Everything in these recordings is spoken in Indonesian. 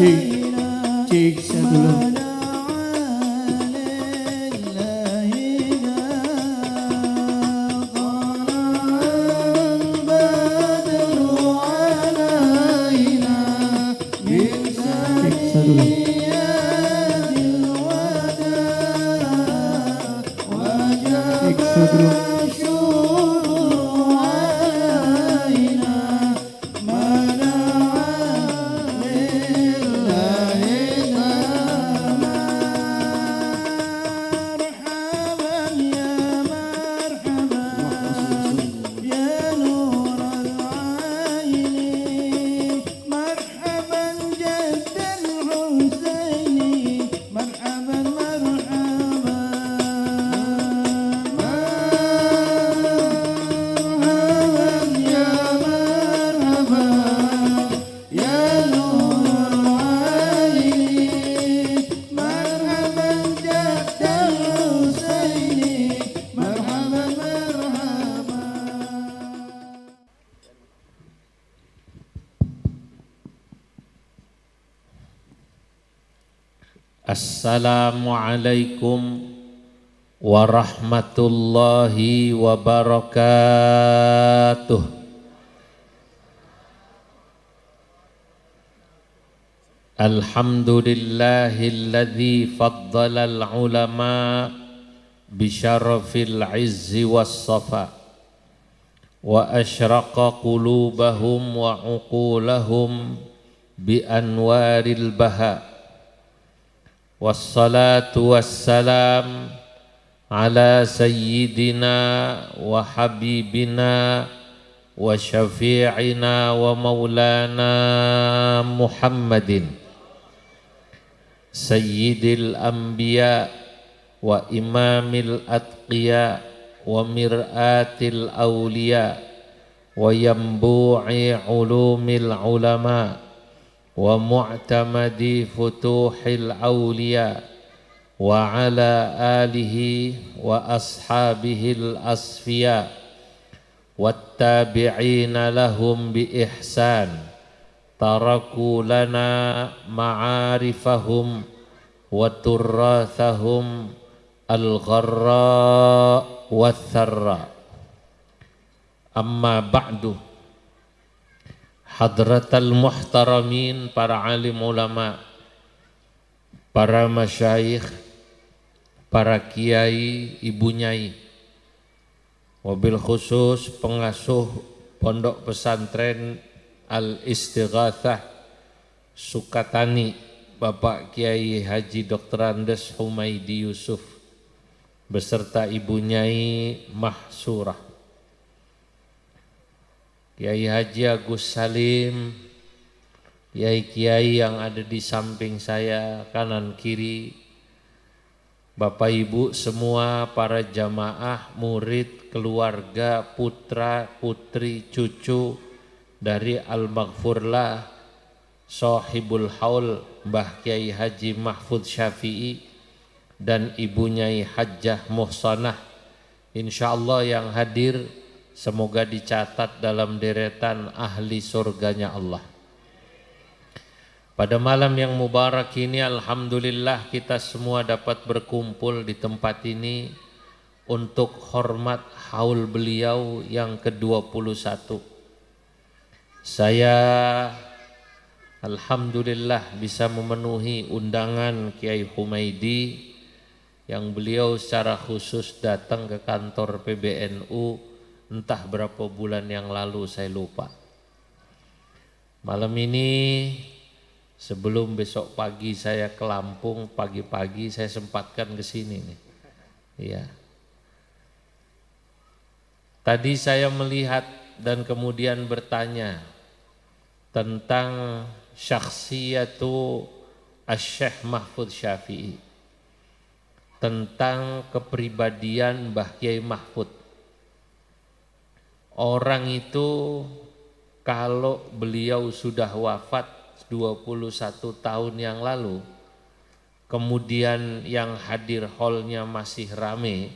cik saya dulu. Assalamualaikum warahmatullahi wabarakatuh. Alhamdulillahilladzi faddala al-ulama bisyarafil izzi was-safa wa asyraqa qulubahum wa uqulahum bi anwaril baha. Wassalatu wassalam ala sayyidina wa habibina wa syafi'ina wa maulana Muhammadin sayyidil anbiya wa imamil atqiya wa mir'atil awliya wa yambu'i ulumil ulama wa mu'tamadi futuhil awliya wa ala alihi wa ashabihil asfiya wattabi'ina lahum bi ihsan taraku lana ma'arifahum wa turrathahum al-gharra wa tharra. Amma ba'du, hadratal muhtaramin, para alim ulama, para masyayikh, para kiai, ibu nyai, wabil khusus pengasuh pondok pesantren Al-Istighatsah Sukatani, Bapak Kiai Haji Dr. Andes Humaidi Yusuf beserta ibu nyai Mahsurah, Kiai Haji Agus Salim, kiai-kiai yang ada di samping saya, kanan kiri, Bapak Ibu semua, para jamaah, murid, keluarga, putra, putri, cucu dari Al-Maghfurlah Sohibul Haul Mbah Kiai Haji Mahfud Syafi'i dan Ibu Nyai Hajjah Muhsanah, insyaallah yang hadir semoga dicatat dalam deretan ahli surganya Allah. Pada malam yang mubarak ini alhamdulillah kita semua dapat berkumpul di tempat ini untuk hormat haul beliau yang ke-21. Saya alhamdulillah bisa memenuhi undangan Kiai Humaidi yang beliau secara khusus datang ke kantor PBNU entah berapa bulan yang lalu, saya lupa. Malam ini sebelum besok pagi saya ke Lampung, pagi-pagi saya sempatkan ke sini nih. Iya. Tadi saya melihat dan kemudian bertanya tentang syakhsiyatu Asy-Syaikh Mahfud Syafi'i, tentang kepribadian Mbah Kiai Mahfud. Orang itu kalau beliau sudah wafat 21 tahun yang lalu, kemudian yang hadir hallnya masih rame,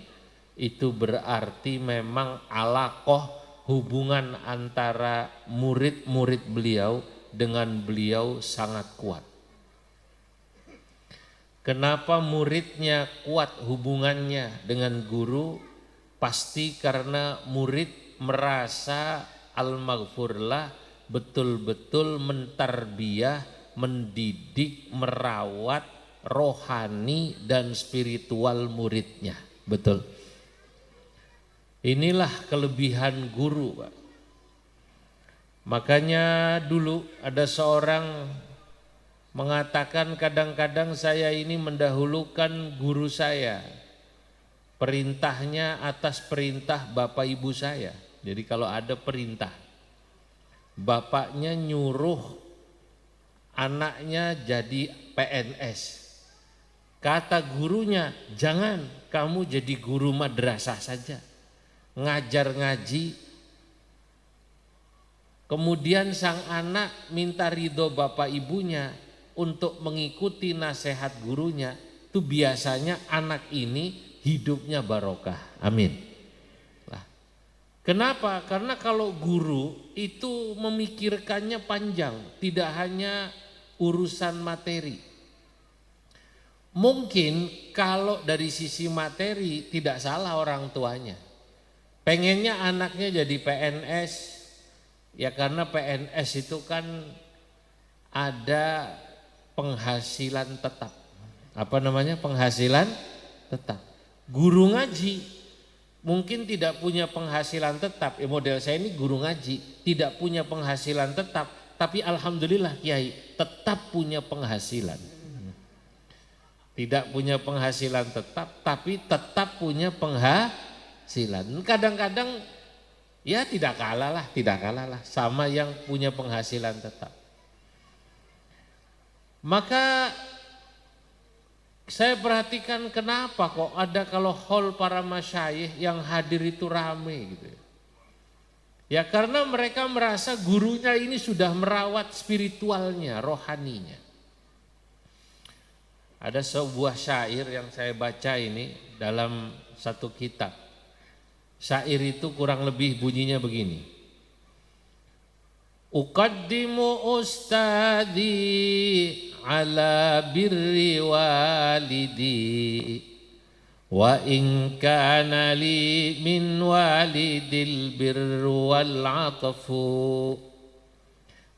itu berarti memang alaqah, hubungan antara murid-murid beliau dengan beliau sangat kuat. Kenapa muridnya kuat hubungannya dengan guru? Pasti karena murid merasa al-maghfurlah betul-betul mentarbiyah, mendidik, merawat rohani dan spiritual muridnya. Betul. Inilah kelebihan guru, Pak. Makanya dulu ada seorang mengatakan kadang-kadang saya ini mendahulukan guru saya. Perintahnya atas perintah bapak ibu saya. Jadi kalau ada perintah, bapaknya nyuruh anaknya jadi PNS. Kata gurunya, jangan, kamu jadi guru madrasah saja. Ngajar ngaji. Kemudian sang anak minta ridho bapak ibunya untuk mengikuti nasihat gurunya. Itu biasanya anak ini hidupnya barokah. Amin. Nah, kenapa? Karena kalau guru itu memikirkannya panjang, tidak hanya urusan materi. Mungkin kalau dari sisi materi tidak salah orang tuanya. Pengennya anaknya jadi PNS, ya karena PNS itu kan ada penghasilan tetap. Apa namanya? Penghasilan tetap. Guru ngaji mungkin tidak punya penghasilan tetap. Ya model saya ini guru ngaji, tidak punya penghasilan tetap, tapi alhamdulillah Kiai tetap punya penghasilan. Tidak punya penghasilan tetap, tapi tetap punya penghasilan. Kadang-kadang ya tidak kalah lah sama yang punya penghasilan tetap. Maka saya perhatikan kenapa kok ada kalau hall para masyayikh yang hadir itu rame gitu. Ya karena mereka merasa gurunya ini sudah merawat spiritualnya, rohaninya. Ada sebuah syair yang saya baca ini dalam satu kitab. Syair itu kurang lebih bunyinya begini. Uqaddimu ustadi ala birri walidi wa in kana li min walidil birru wal atafu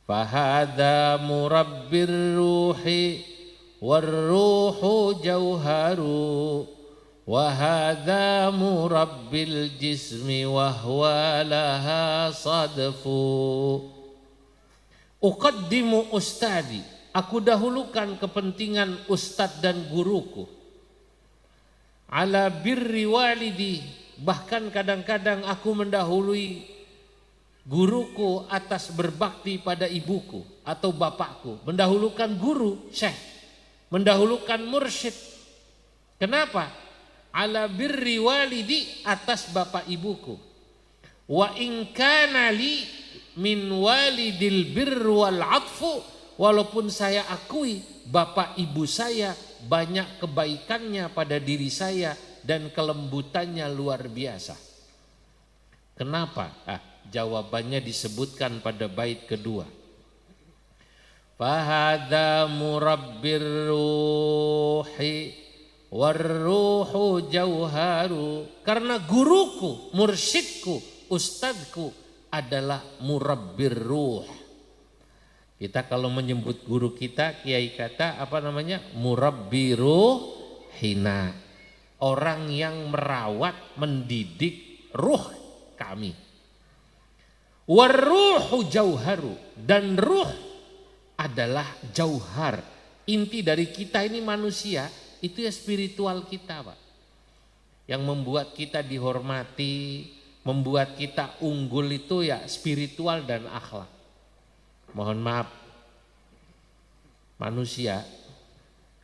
fahadha murabbir ruhi warruhu jauharu wa hadha murabbil jismi wa huwa laha sadfu. Uqaddimu ustadi, aku dahulukan kepentingan ustadz dan guruku. Ala birri walidi, bahkan kadang-kadang aku mendahului guruku atas berbakti pada ibuku atau bapakku. Mendahulukan guru, syekh, mendahulukan mursyid. Kenapa? Ala birri walidi, atas bapak ibuku. Wa in kana li min walidil birru wal atfu, walaupun saya akui bapak ibu saya banyak kebaikannya pada diri saya dan kelembutannya luar biasa. Kenapa? Jawabannya disebutkan pada bait kedua. Fahadha murabbir ruhi warruhu jauharu, karena guruku, mursyidku, ustadku adalah murabbir ruh. Kita kalau menyebut guru kita, kiai kata apa namanya? Murabbiru hina. Orang yang merawat, mendidik ruh kami. Warruhu jauharu, dan ruh adalah jauhar. Inti dari kita ini manusia, itu ya spiritual kita, Pak. Yang membuat kita dihormati, membuat kita unggul itu ya spiritual dan akhlak. Mohon maaf, manusia,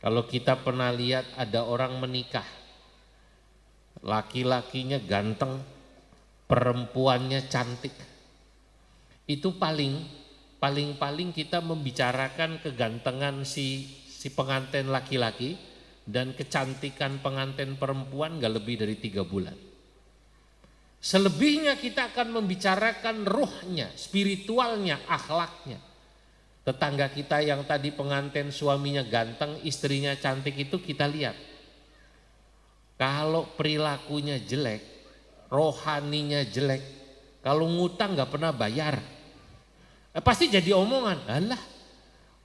kalau kita pernah lihat ada orang menikah, laki-lakinya ganteng, perempuannya cantik, itu paling kita membicarakan kegantengan si pengantin laki-laki dan kecantikan pengantin perempuan gak lebih dari 3 bulan. Selebihnya kita akan membicarakan ruhnya, spiritualnya, akhlaknya. Tetangga kita yang tadi pengantin suaminya ganteng, istrinya cantik itu kita lihat. Kalau perilakunya jelek, rohaninya jelek, kalau ngutang nggak pernah bayar, pasti jadi omongan. Alah,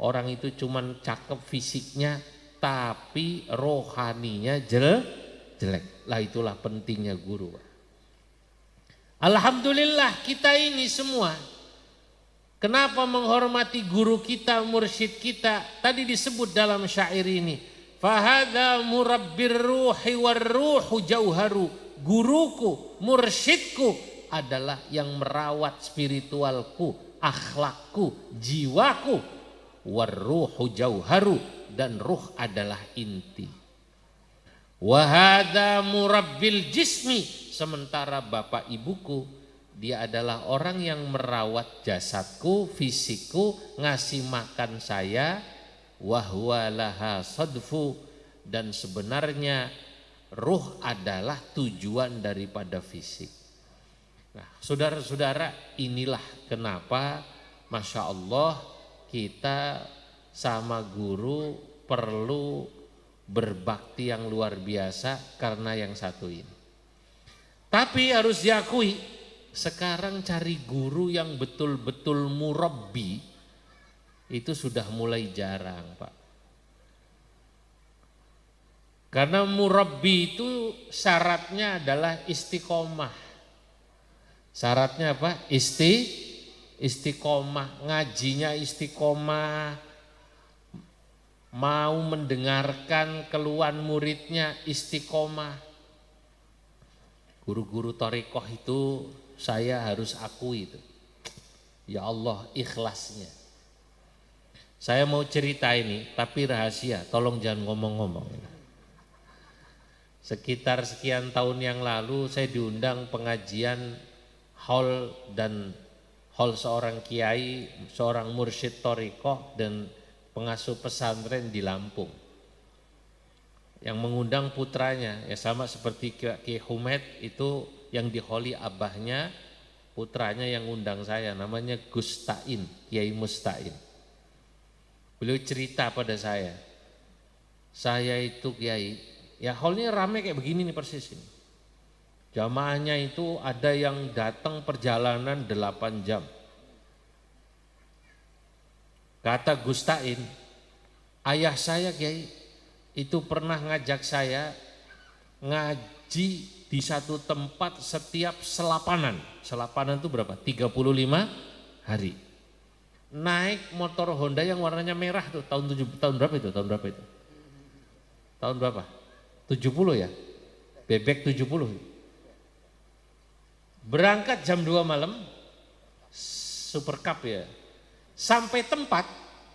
orang itu cuman cakep fisiknya, tapi rohaninya jelek. Lah itulah pentingnya guru. Alhamdulillah kita ini semua. Kenapa menghormati guru kita, mursyid kita? Tadi disebut dalam syair ini. Fahada murabbir ruhi warruhu jauharu. Guruku, mursyidku adalah yang merawat spiritualku, akhlakku, jiwaku. Warruhu jauharu, dan ruh adalah inti. Wahada murabbil jismi, sementara bapak ibuku dia adalah orang yang merawat jasadku, fisikku, ngasih makan saya. Wahwa laha sadfu, dan sebenarnya ruh adalah tujuan daripada fisik. Nah, saudara-saudara, inilah kenapa Masya Allah kita sama guru perlu berbakti yang luar biasa karena yang satu ini. Tapi harus diakui, sekarang cari guru yang betul-betul murabbi itu sudah mulai jarang, Pak. Karena murabbi itu syaratnya adalah istiqomah. Syaratnya apa? Istiqomah, ngajinya istiqomah, mau mendengarkan keluhan muridnya istiqomah. Guru-guru thariqah itu saya harus akui itu. Ya Allah, ikhlasnya. Saya mau cerita ini tapi rahasia, tolong jangan ngomong-ngomong. Sekitar sekian tahun yang lalu saya diundang pengajian haul seorang kiai, seorang mursyid thariqah dan pengasuh pesantren di Lampung. Yang mengundang putranya, ya sama seperti Kiai Humaid itu yang diholi abahnya, putranya yang undang saya, namanya Gustain, Kiai Mustain. Beliau cerita pada saya itu kiai, ya hallnya rame kayak begini nih persis ini. Jamaahnya itu ada yang datang perjalanan 8 jam. Kata Gustain, ayah saya kiai itu pernah ngajak saya ngaji di satu tempat setiap selapanan. Selapanan itu berapa? 35 hari. Naik motor Honda yang warnanya merah tuh tahun berapa itu? Tahun berapa? 70 ya? Bebek 70. Berangkat jam 2 malam, Super Cup ya. Sampai tempat,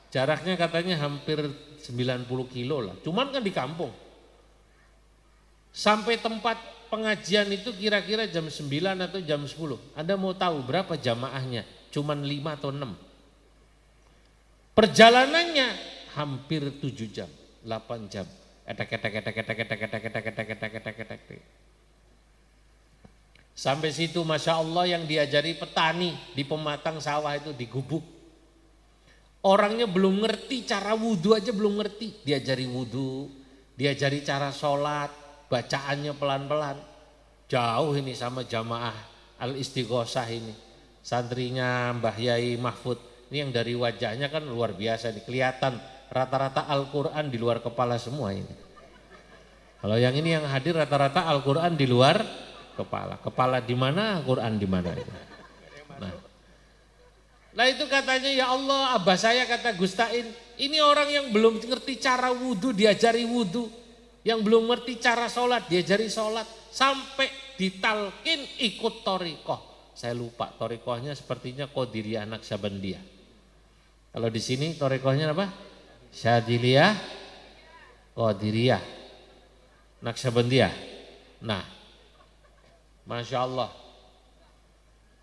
jaraknya katanya hampir 90 kilo lah. Cuman kan di kampung. Sampai tempat pengajian itu kira-kira jam 9 atau jam 10. Anda mau tahu berapa jamaahnya? Cuman 5 atau 6. Perjalanannya hampir 7 jam, 8 jam. Sampai situ Masya Allah yang diajari petani di pematang sawah itu di gubuk. Orangnya belum ngerti cara wudhu aja belum ngerti. Diajari wudhu, diajari cara sholat, bacaannya pelan-pelan. Jauh ini sama jamaah Al-Istighosah ini. Santrinya Mbah Yai Mahfud. Ini yang dari wajahnya kan luar biasa nih, kelihatan rata-rata Al-Quran di luar kepala semua ini. Kalau yang ini yang hadir rata-rata Al-Quran di luar kepala. Kepala di mana, Quran di mana itu. Nah itu katanya ya Allah, abah saya kata Gustain, ini orang yang belum ngerti cara wudhu diajari wudhu, yang belum ngerti cara sholat diajari sholat, sampai ditalkin ikut thariqah. Saya lupa thariqahnya sepertinya Qadiriyah Naqsabandiyah. Kalau di sini thariqahnya apa? Syadziliyah, Qadiriyah, Naqsabandiyah. Nah, Masya Allah.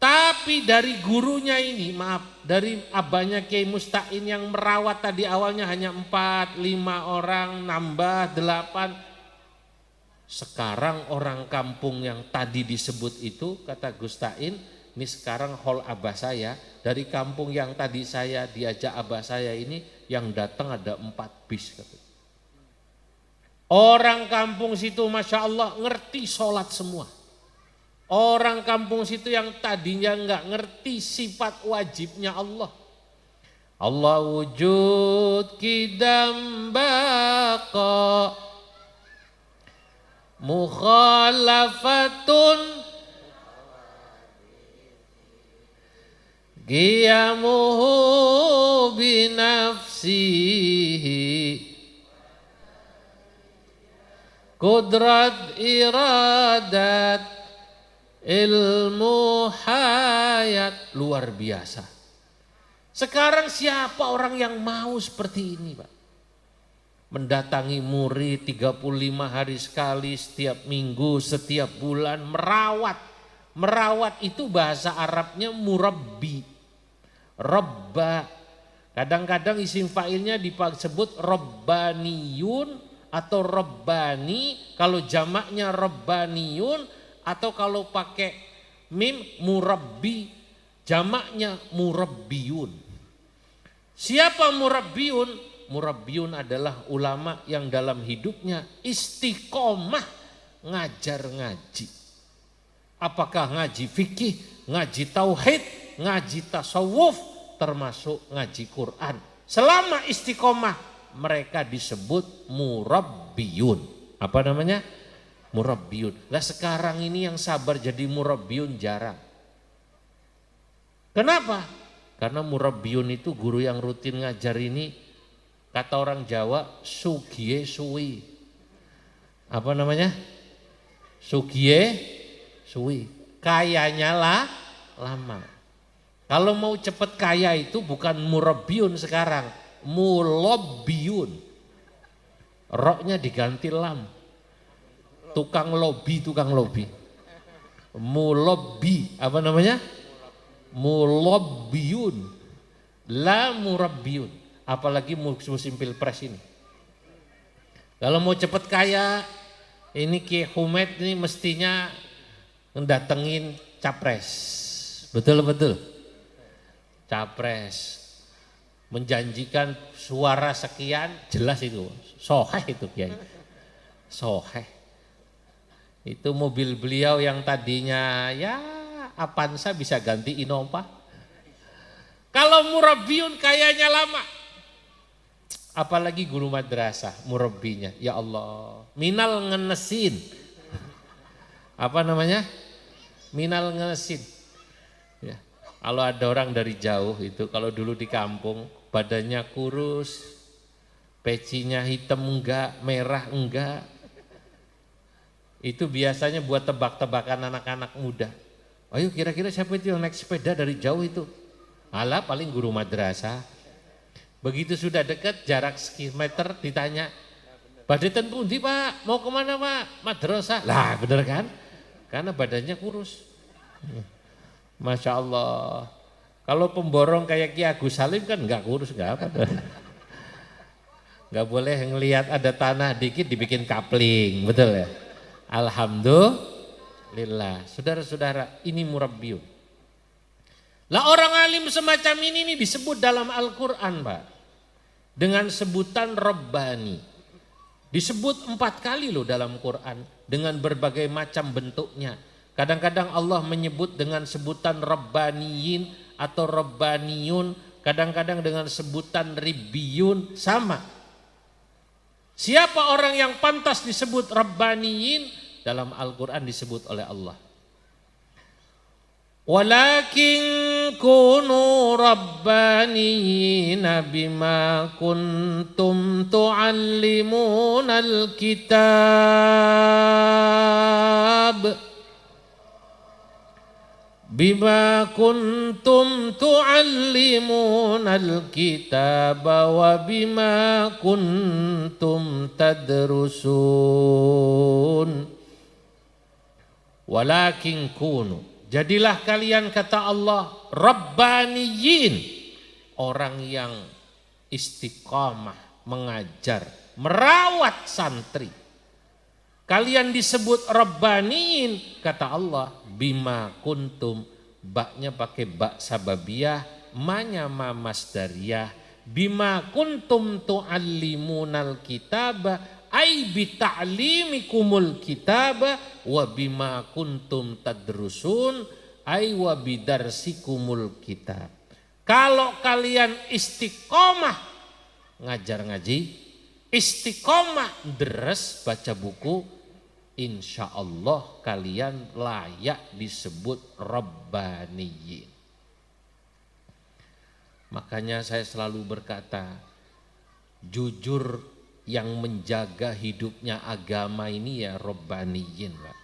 Tapi dari gurunya ini, maaf, dari abahnya Kiai Mustain yang merawat tadi awalnya hanya 4, 5 orang, nambah 8. Sekarang orang kampung yang tadi disebut itu, kata Gustain, ini sekarang hall abah saya, dari kampung yang tadi saya diajak abah saya ini, yang datang ada 4 bis. Orang kampung situ Masya Allah ngerti sholat semua. Orang kampung situ yang tadinya nggak ngerti sifat wajibnya Allah. Allah wujud kidam baqa mukhalafatun qiyamuhu binafsihi Qudrat iradat ilmu hayat. Luar biasa. Sekarang siapa orang yang mau seperti ini Pak? Mendatangi murid 35 hari sekali, setiap minggu, setiap bulan, merawat. Merawat itu bahasa Arabnya murabbi. Rabba. Kadang-kadang isim fa'ilnya disebut rabbaniyun atau rabbani, kalau jamaknya rabbaniyun, atau kalau pakai mim murabbi, jamaknya murabbiyun. Siapa murabbiyun? Murabbiyun adalah ulama yang dalam hidupnya istiqomah ngajar ngaji. Apakah ngaji fikih, ngaji tauhid, ngaji tasawuf, termasuk ngaji Quran. Selama istiqomah mereka disebut murabbiyun. Apa namanya? Murabbiyun. Lah sekarang ini yang sabar jadi murabbiyun jarang. Kenapa? Karena murabbiyun itu guru yang rutin ngajar ini, kata orang Jawa, sugiye suwi. Apa namanya? Sugiye suwi. Kayanya lah lama. Kalau mau cepet kaya itu bukan murabbiyun sekarang, mulobbiyun. Roknya diganti lam. Tukang lobby. Mulobbi, apa namanya? Mulobbiyun. La murabbiyun. Apalagi musim pilpres ini. Kalau mau cepet kaya, ini Ki Humed ini mestinya mendatengin capres. Betul. Capres. Menjanjikan suara sekian, jelas itu. Soheh itu Kiai. Soheh. Itu mobil beliau yang tadinya ya Avanza bisa ganti Innova. Kalau murabbiyun kayaknya lama. Apalagi guru madrasah murabbinya. Ya Allah, minal ngenesin. Apa namanya? Minal ngenesin. Ya. Kalau ada orang dari jauh itu, kalau dulu di kampung badannya kurus, pecinya hitam enggak, merah enggak. Itu biasanya buat tebak-tebakan anak-anak muda. Ayo kira-kira siapa itu yang naik sepeda dari jauh itu? Alah paling guru madrasah. Begitu sudah dekat jarak sekian meter ditanya, badetan pundi Pak? Mau kemana Pak? Madrasah. Lah bener kan? Karena badannya kurus. Masya Allah. Kalau pemborong kayak Ki Agus Salim kan enggak kurus, enggak apa. Enggak boleh ngelihat ada tanah dikit dibikin kapling, betul ya? Alhamdulillah. Saudara-saudara, ini murabbiyun. Lah orang alim semacam ini disebut dalam Al-Quran Pak, dengan sebutan Rabbani. Disebut 4 kali loh dalam Quran dengan berbagai macam bentuknya. Kadang-kadang Allah menyebut dengan sebutan Rabbaniyin atau Rabbaniyun, kadang-kadang dengan sebutan Ribbiyun, sama. Siapa orang yang pantas disebut Rabbaniyin? Dalam Al-Quran disebut oleh Allah. Walakin kunu rabbaniyina bima kuntum tu'allimunal kitab. Bima kuntum tu'allimunal kitab wa bima kuntum tadrusun. Walakin kunu, jadilah kalian kata Allah Rabbaniyin, orang yang istiqamah mengajar, merawat santri. Kalian disebut Rabbaniyin kata Allah bima kuntum, baknya pakai bak sababiyah, manya ma masdariyah, bima kuntum tu'allimunal kitaba ay bita'limikumul kitaba wa bima kuntum tadrusun ay wa bidarsikumul kitab. Kalau kalian istiqomah ngajar ngaji, istiqomah deres baca buku, insya Allah kalian layak disebut Rabbaniyin. Makanya saya selalu berkata, jujur yang menjaga hidupnya agama ini ya Rabbaniyin, Pak.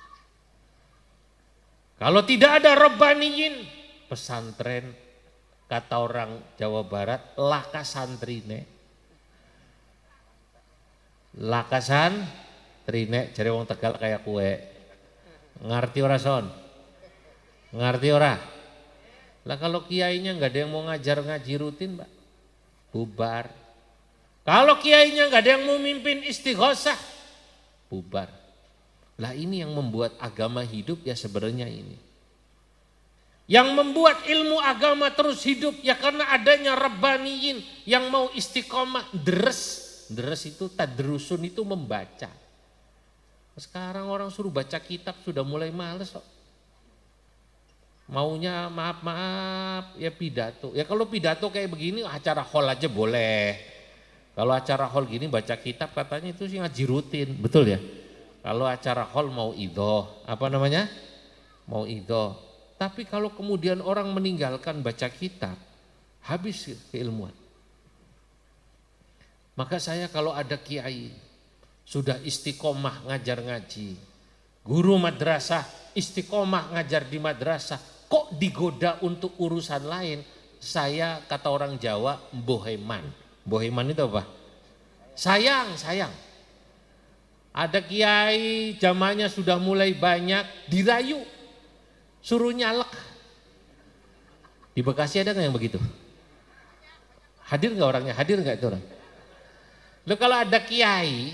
Kalau tidak ada Rabbaniyin, pesantren, kata orang Jawa Barat, laka santrine. Laka santrine, jadi wong Tegal kayak kue. Ngerti ora son? Ngerti ora? Lah kalau kiainya nggak ada yang mau ngajar ngaji rutin, Pak, bubar. Kalau kiainya nggak ada yang mau mimpin istighosah, bubar. Lah ini yang membuat agama hidup ya sebenarnya ini. Yang membuat ilmu agama terus hidup ya karena adanya Rabbaniyin yang mau istiqomah deres. Deres itu tadrusun itu membaca. Sekarang orang suruh baca kitab sudah mulai males kok. Maunya maaf ya pidato. Ya kalau pidato kayak begini acara hall aja boleh. Kalau acara hall gini baca kitab katanya itu sih ngaji rutin, betul ya? Kalau acara hall mau idhoh, apa namanya? Mau idhoh. Tapi kalau kemudian orang meninggalkan baca kitab, habis keilmuan. Maka saya kalau ada kiai sudah istiqomah ngajar ngaji, guru madrasah istiqomah ngajar di madrasah, kok digoda untuk urusan lain, saya kata orang Jawa boheman. Boheman itu apa? Sayang. Ada kiai jamaahnya sudah mulai banyak, dirayu, suruh nyalek. Di Bekasi ada nggak yang begitu? Hadir nggak orangnya? Hadir nggak itu orang? Lalu kalau ada kiai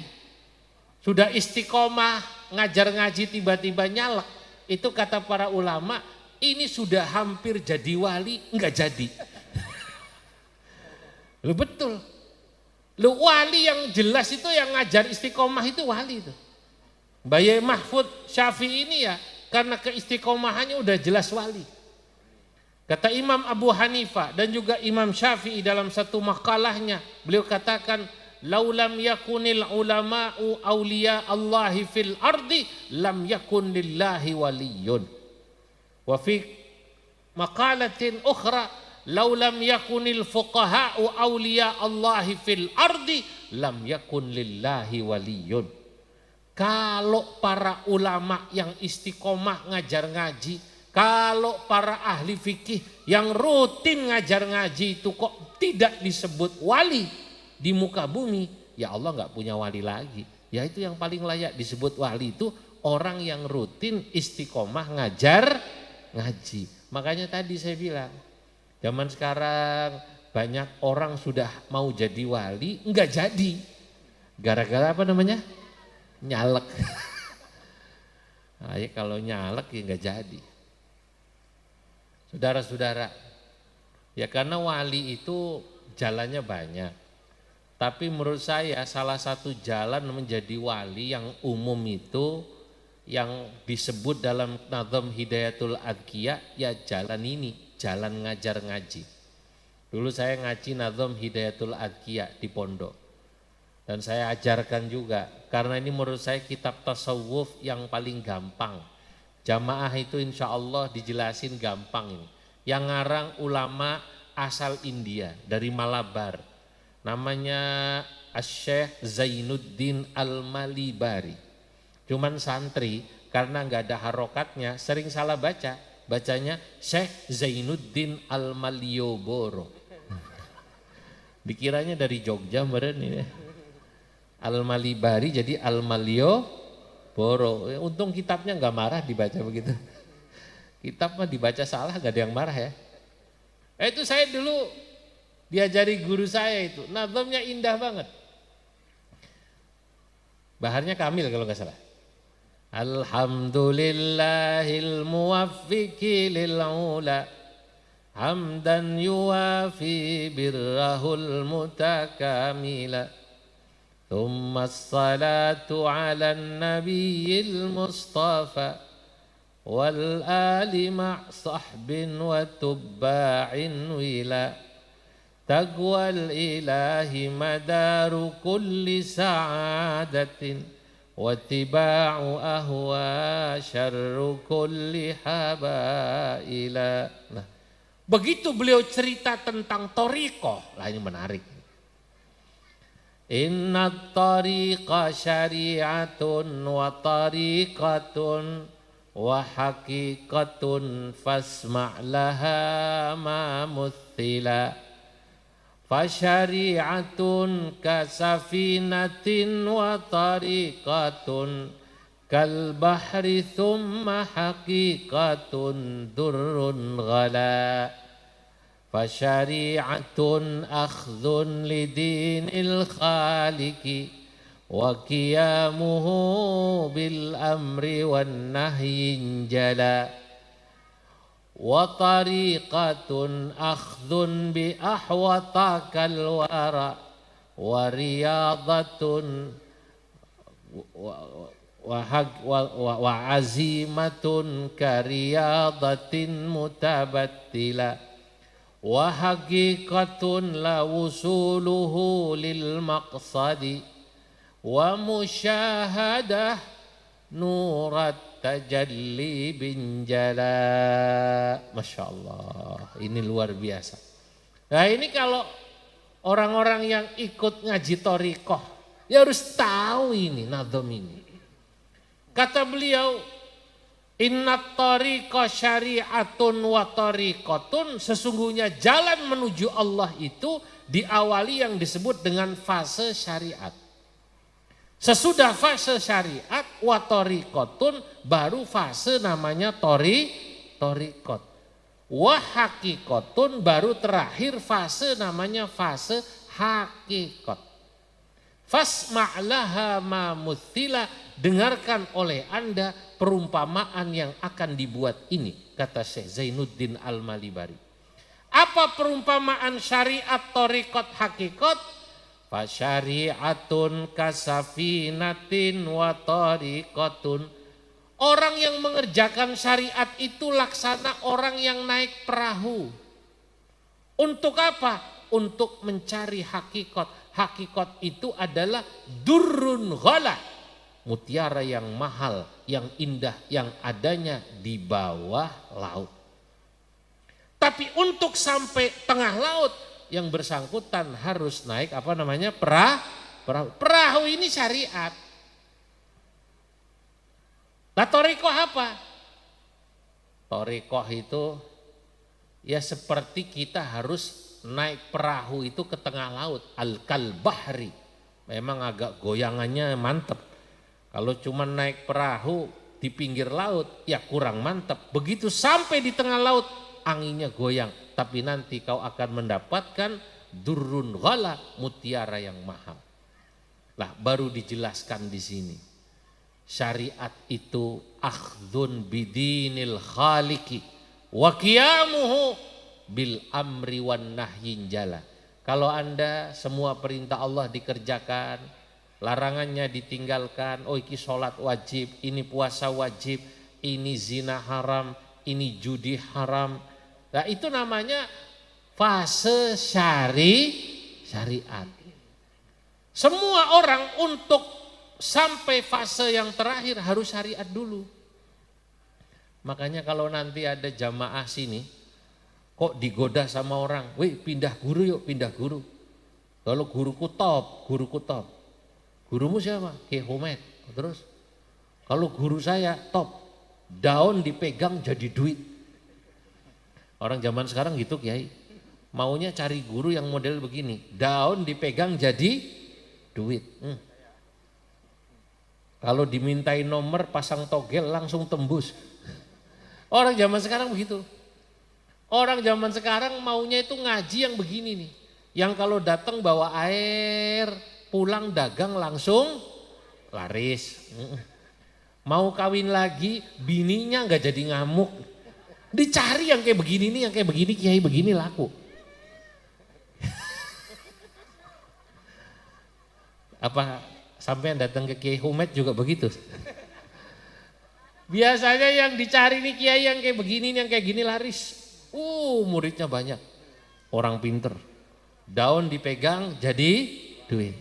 sudah istiqomah ngajar ngaji tiba-tiba nyalek, itu kata para ulama ini sudah hampir jadi wali, nggak jadi. Lu betul. Lu wali yang jelas itu yang ngajar istiqomah itu wali itu. Bayi Mahfud Syafi'i ini ya karena keistiqomahannya udah jelas wali. Kata Imam Abu Hanifah dan juga Imam Syafi'i dalam satu makalahnya, beliau katakan, laulam yakunil ulama'u awliya Allahi fil ardi lam yakun lillahi waliyun. Wa fi maqalatin ukhra laulam yakunil fuqaha'u awliya Allahi fil ardi lam yakun lillahi waliyun. Kalau para ulama yang istiqomah ngajar ngaji, kalau para ahli fikih yang rutin ngajar ngaji itu kok tidak disebut wali di muka bumi, ya Allah nggak punya wali lagi. Ya itu yang paling layak disebut wali itu orang yang rutin istiqomah ngajar ngaji. Makanya tadi saya bilang, zaman sekarang banyak orang sudah mau jadi wali, nggak jadi. Gara-gara apa namanya? Nyalek. Nah, ya kalau nyalek ya nggak jadi. Saudara-saudara, ya karena wali itu jalannya banyak. Tapi menurut saya salah satu jalan menjadi wali yang umum itu yang disebut dalam Nazam Hidayatul Adqiya ya jalan ini, jalan ngajar ngaji. Dulu saya ngaji Nazam Hidayatul Adqiya di pondok. Dan saya ajarkan juga karena ini menurut saya kitab tasawuf yang paling gampang. Jamaah itu insya Allah dijelasin gampang ini. Yang ngarang ulama asal India dari Malabar. Namanya Asy-Syaikh Zainuddin Al-Malibari. Cuman santri karena nggak ada harokatnya sering salah baca. Bacanya Syekh Zainuddin Al-Malioboro. Dikiranya dari Jogja meren ini. Al-Malibari jadi Al-Malioboro. Untung kitabnya nggak marah dibaca begitu. Kitab mah dibaca salah nggak ada yang marah ya. Itu saya dulu diajari guru saya itu. Nazamnya indah banget. Baharnya Kamil kalau nggak salah. Alhamdulillahil muwaffiqi lil ula hamdan yuwafi birrahul mutakamila. Thumma as-salatu ala nabiyil mustafa wal ali ma' sahbin wa tubba'in wila. Taqwal ilahi madaru kulli sa'adatin wattiba'u ahwa syarru kulli habaila. Nah, begitu beliau cerita tentang thariqah, lah ini menarik. Inna thariqa syari'atun wa thariqatun wa haqiqatun fasma' laha ma muthila. Fasyari'atun kasafinatin wa tariqatun kal bahri thumma haqiqatun durrun ghala. Fasyari'atun akhdhun lidinil khaliqi wa qiyamuhu bil amri wan nahyin jala. Wa tariqatun akhdhun bi ahwatakal wara wa riyadatun wa azimatun kariyadatin mutabattila. Wa haqiqatun la wusuluhu lil maqsadi wa musyahadah nurat tajalli bin jala. Masya Allah, ini luar biasa. Nah ini kalau orang-orang yang ikut ngaji thariqah, ya harus tahu ini nadham ini. Kata beliau, inna thariqa syari'atun wa thariqatun, sesungguhnya jalan menuju Allah itu diawali yang disebut dengan fase syariat. Sesudah fase syariat wa thariqatun, baru fase namanya thariqat. Wa haqiqatun, baru terakhir fase namanya fase hakikat. Fasma'laha ma muthila, dengarkan oleh Anda perumpamaan yang akan dibuat ini, kata Syekh Zainuddin Al-Malibari. Apa perumpamaan syariat, thariqat, hakikat? Fasyari'atun kasafinatin wa tariqatun. Orang yang mengerjakan syariat itu laksana orang yang naik perahu. Untuk apa? Untuk mencari hakikat. Hakikat itu adalah durrun ghala, mutiara yang mahal, yang indah, yang adanya di bawah laut. Tapi untuk sampai tengah laut, yang bersangkutan harus naik apa namanya perahu ini syariat. Nah thariqah apa? Thariqah itu ya seperti kita harus naik perahu itu ke tengah laut, al-kal bahri. Memang agak goyangannya mantep. Kalau cuma naik perahu di pinggir laut ya kurang mantep. Begitu sampai di tengah laut anginnya goyang, tapi nanti kau akan mendapatkan durrun ghala, mutiara yang mahal. Lah baru dijelaskan di sini. Syariat itu akhdhun bidinil khaliqi wa qiyamuhu bil amri wan nahyin jala. Kalau Anda semua perintah Allah dikerjakan, larangannya ditinggalkan, oh ini sholat wajib, ini puasa wajib, ini zina haram, ini judi haram. Nah itu namanya fase syariat. Semua orang untuk sampai fase yang terakhir harus syariat dulu. Makanya kalau nanti ada jamaah sini, kok digoda sama orang, wih pindah guru yuk, pindah guru. Kalau guruku top. Gurumu siapa? Kiai Humaid. Terus, kalau guru saya top, daun dipegang jadi duit. Orang zaman sekarang gitu Kiai, maunya cari guru yang model begini, daun dipegang jadi duit. Kalau dimintai nomor pasang togel langsung tembus. Orang zaman sekarang begitu. Orang zaman sekarang maunya itu ngaji yang begini nih. Yang kalau datang bawa air, pulang dagang langsung laris. Mau kawin lagi, bininya nggak jadi ngamuk. Dicari yang kayak begini nih, yang kayak begini, kiai begini laku. Apa sampai datang ke Kiai Humed juga begitu? Biasanya yang dicari nih kiai yang kayak begini, yang kayak gini laris. Muridnya banyak. Orang pinter. Daun dipegang jadi duit.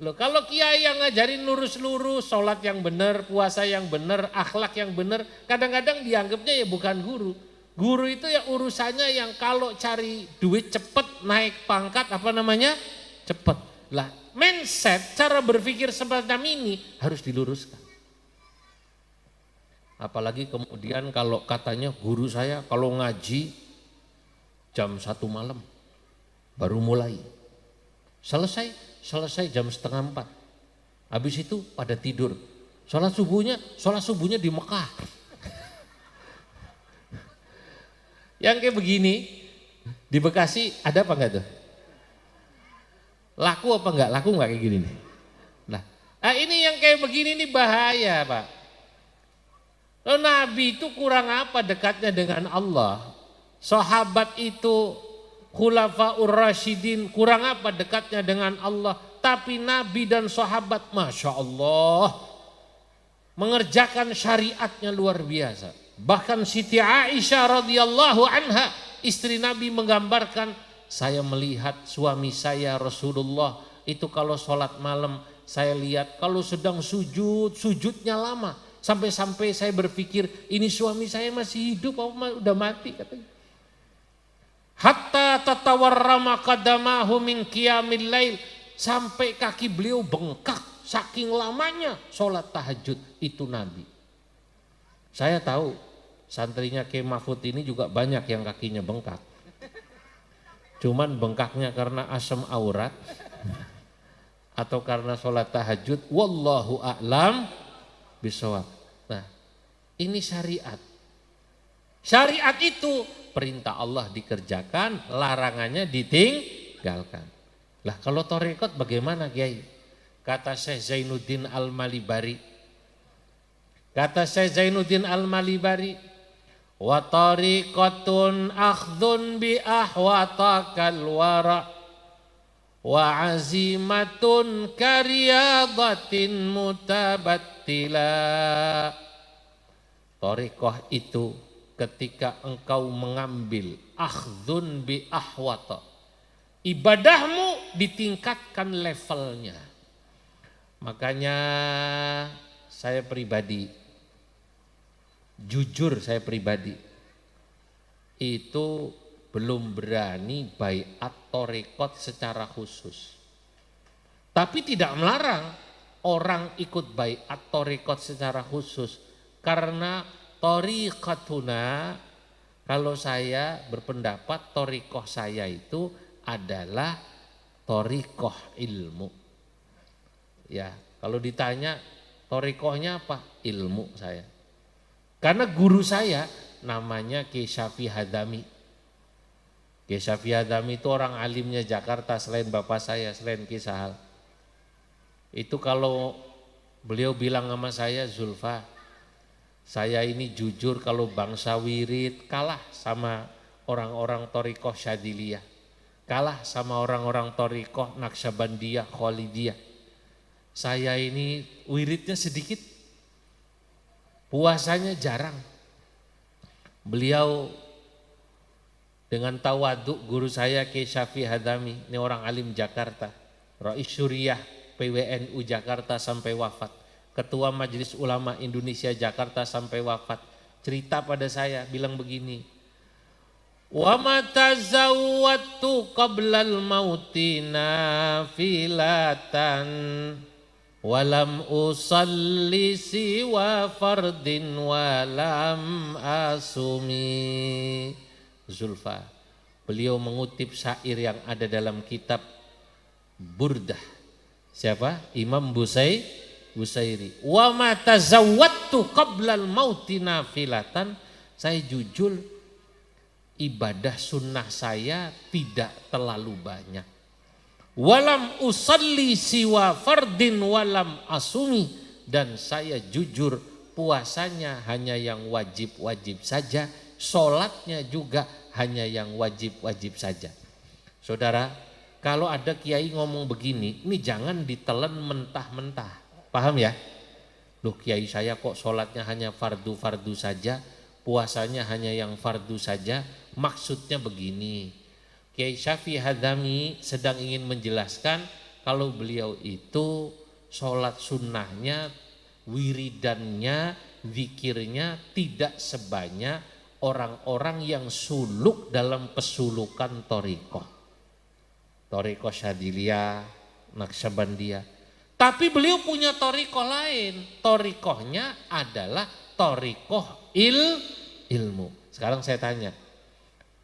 Loh, kalau kiai yang ngajarin lurus-lurus, sholat yang benar, puasa yang benar, akhlak yang benar, kadang-kadang dianggapnya ya bukan guru. Guru itu ya urusannya yang kalau cari duit cepet, naik pangkat, apa namanya? Cepet. Lah, mindset, cara berpikir semacam ini harus diluruskan. Apalagi kemudian kalau katanya guru saya kalau ngaji jam 1 malam baru mulai. Selesai jam 3:30. Habis itu pada tidur. Sholat subuhnya di Mekah. Yang kayak begini di Bekasi ada apa enggak tuh? Laku apa enggak? Laku enggak kayak gini nih? Nah, ini yang kayak begini nih bahaya, Pak. Loh, Nabi itu kurang apa dekatnya dengan Allah? Sahabat itu Khulafaur Rasyidin kurang apa dekatnya dengan Allah? Tapi Nabi dan sahabat Masya Allah mengerjakan syariatnya luar biasa. Bahkan Siti Aisyah radhiyallahu anha, istri Nabi, menggambarkan, saya melihat suami saya Rasulullah itu kalau sholat malam, saya lihat kalau sedang sujudnya lama. Sampai-sampai saya berpikir, ini suami saya masih hidup apa udah mati, katanya. Hatta tatawarrama qadamahu min qiyamil lail, sampai kaki beliau bengkak saking lamanya sholat tahajud. Itu Nabi. Saya tahu santrinya Kiai Mahfud ini juga banyak yang kakinya bengkak. Cuman bengkaknya karena asam aurat atau karena sholat tahajud, wallahu a'lam bisawab. Nah, ini syariat. Syariat itu perintah Allah dikerjakan, larangannya ditinggalkan. Lah kalau tarekat bagaimana, Kiai? Kata Syekh Zainuddin Al-Malibari. Wa tariqatun akhdun bi ahwatakal wara wa azimatun kariyadatin mutabattila. Tariqah itu ketika engkau mengambil akhdun bi ahwata, ibadahmu ditingkatkan levelnya. Makanya saya pribadi, jujur saya pribadi itu belum berani baiat tarekat secara khusus. Tapi tidak melarang orang ikut baiat tarekat secara khusus, karena tariqatuna, kalau saya berpendapat tariqah saya itu adalah tariqah ilmu. Ya, kalau ditanya tariqahnya apa? Ilmu saya. Karena guru saya namanya Kiai Syafi Hadami. Kiai Syafi Hadami itu orang alimnya Jakarta selain bapak saya, selain Kiai Sahal. Itu kalau beliau bilang sama saya, Zulfa, saya ini jujur kalau bangsa wirid kalah sama orang-orang Thariqah Syadiliyah. Kalah sama orang-orang Thariqah Naqsyabandiyah, Khalidiyah. Saya ini wiridnya sedikit, puasanya jarang. Beliau dengan tawaduk, guru saya Kiai Syafi Hadami, ini orang alim Jakarta, Rais Syuriah PWNU Jakarta sampai wafat, Ketua Majelis Ulama Indonesia Jakarta sampai wafat, cerita pada saya bilang begini, wa matazawwatu qablal mauti nafilatan walam usalli siwa fardin walam asumi. Zulfa, beliau mengutip syair yang ada dalam kitab Burdah. Siapa? Imam Busairi. Wa ma tazawwadtu qablal mauti nafilatan. Saya jujur, ibadah sunnah saya tidak terlalu banyak. Walam usalli siwa fardin walam asumi, dan saya jujur puasanya hanya yang wajib-wajib saja, sholatnya juga hanya yang wajib-wajib saja. Saudara, kalau ada kiai ngomong begini, ini jangan ditelan mentah-mentah. Paham ya? Loh, kiai saya kok sholatnya hanya fardu-fardu saja, puasanya hanya yang fardu saja, maksudnya begini. Kiai Syafi'i Hadzami sedang ingin menjelaskan kalau beliau itu sholat sunnahnya, wiridannya, zikirnya tidak sebanyak orang-orang yang suluk dalam pesulukan thariqah. Thariqah Syadziliyah, Naqsyabandiyah. Tapi beliau punya thariqah lain. Thariqahnya adalah thariqah ilmu. Sekarang saya tanya,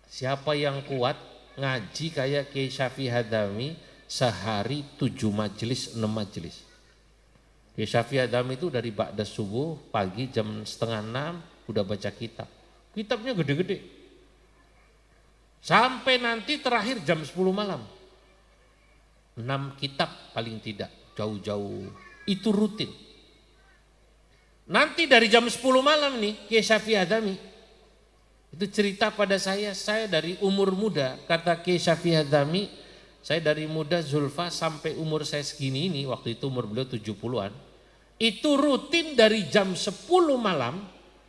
siapa yang kuat ngaji kayak Kiai Syafi'i Hadzami sehari 7 majelis, 6 majelis? Kiai Syafi'i Hadzami itu dari ba'da subuh pagi jam 5:30 udah baca kitab. Kitabnya gede-gede. Sampai nanti terakhir jam 10 malam. 6 kitab paling tidak, jauh-jauh. Itu rutin. Nanti dari jam 10 malam nih Kiai Syafi'i Hadzami itu cerita pada saya dari umur muda, kata Kiai Syafi'i Hadzami, saya dari muda Zulfa sampai umur saya segini ini, waktu itu umur beliau 70-an, itu rutin dari jam 10 malam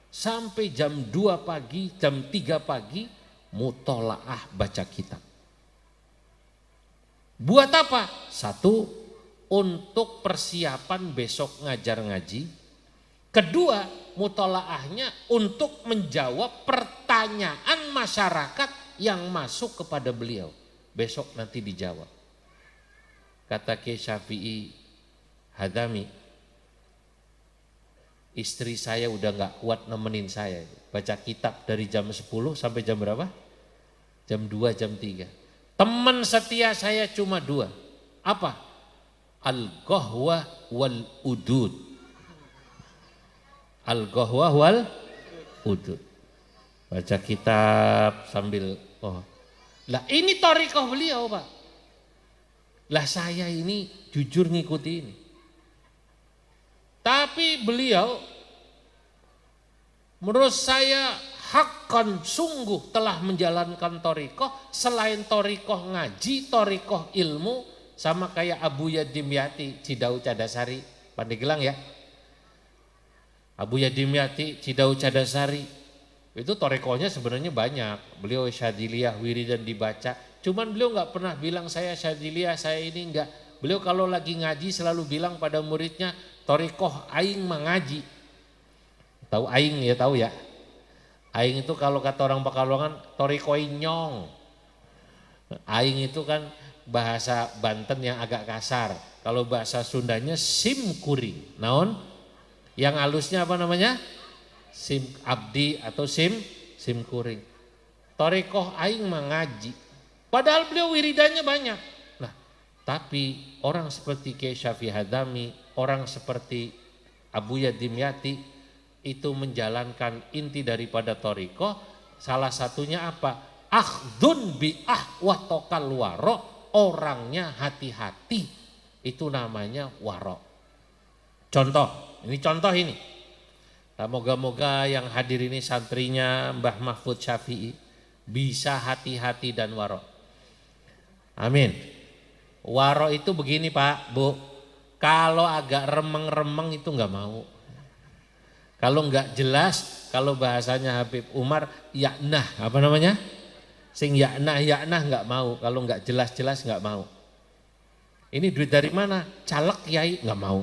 sampai jam 2 pagi, jam 3 pagi, mutolaah baca kitab. Buat apa? Satu, untuk persiapan besok ngajar ngaji. Kedua, mutolaahnya untuk menjawab pertanyaan masyarakat yang masuk kepada beliau. Besok nanti dijawab. Kata Kiai Syafi'i Hadzami, istri saya udah gak kuat nemenin saya. Baca kitab dari jam 10 sampai jam berapa? Jam 2, jam 3. Teman setia saya cuma 2. Apa? Al-Ghahwah wal Udud. Al-Ghahwah wal Udud. Baca kitab sambil Lah ini thariqah beliau, Pak. Lah saya ini jujur ngikuti ini. Tapi beliau menurut saya hakkan sungguh telah menjalankan thariqah, selain thariqah ngaji, thariqah ilmu, sama kayak Abu Yadimyati Cidau Cadasari, Pandeglang ya. Abu Yadimyati Cidau Cadasari itu thariqahnya sebenarnya banyak. Beliau Syadziliyah, wiridan dibaca. Cuman beliau nggak pernah bilang saya Syadziliyah, saya ini enggak. Beliau kalau lagi ngaji selalu bilang pada muridnya, thariqah aing mengaji. Tahu aing ya, tahu ya. Aing itu kalau kata orang Pekalongan thariqah nyong. Aing itu kan bahasa Banten yang agak kasar. Kalau bahasa Sundanya simkuring. Naon? Yang halusnya apa namanya? Sim abdi atau simkuring. Thariqah aing mengaji. Padahal beliau wiridannya banyak. Nah, tapi orang seperti Kiai Syafi'i Hadzami, orang seperti Abu Yadimyati itu menjalankan inti daripada thariqah, salah satunya apa? Akhdun bi ahwatokal waro, orangnya hati-hati, itu namanya waro. Contoh, ini contoh ini. Moga-moga yang hadir ini santrinya Mbah Mahfud Syafi'i bisa hati-hati dan waro. Amin. Waro itu begini Pak, Bu, kalau agak remeng-remeng itu nggak mau. Kalau nggak jelas, kalau bahasanya Habib Umar, yaknah, apa namanya? Sing yaknah nggak mau. Kalau nggak jelas-jelas nggak mau. Ini duit dari mana? Caleg Kiai nggak mau.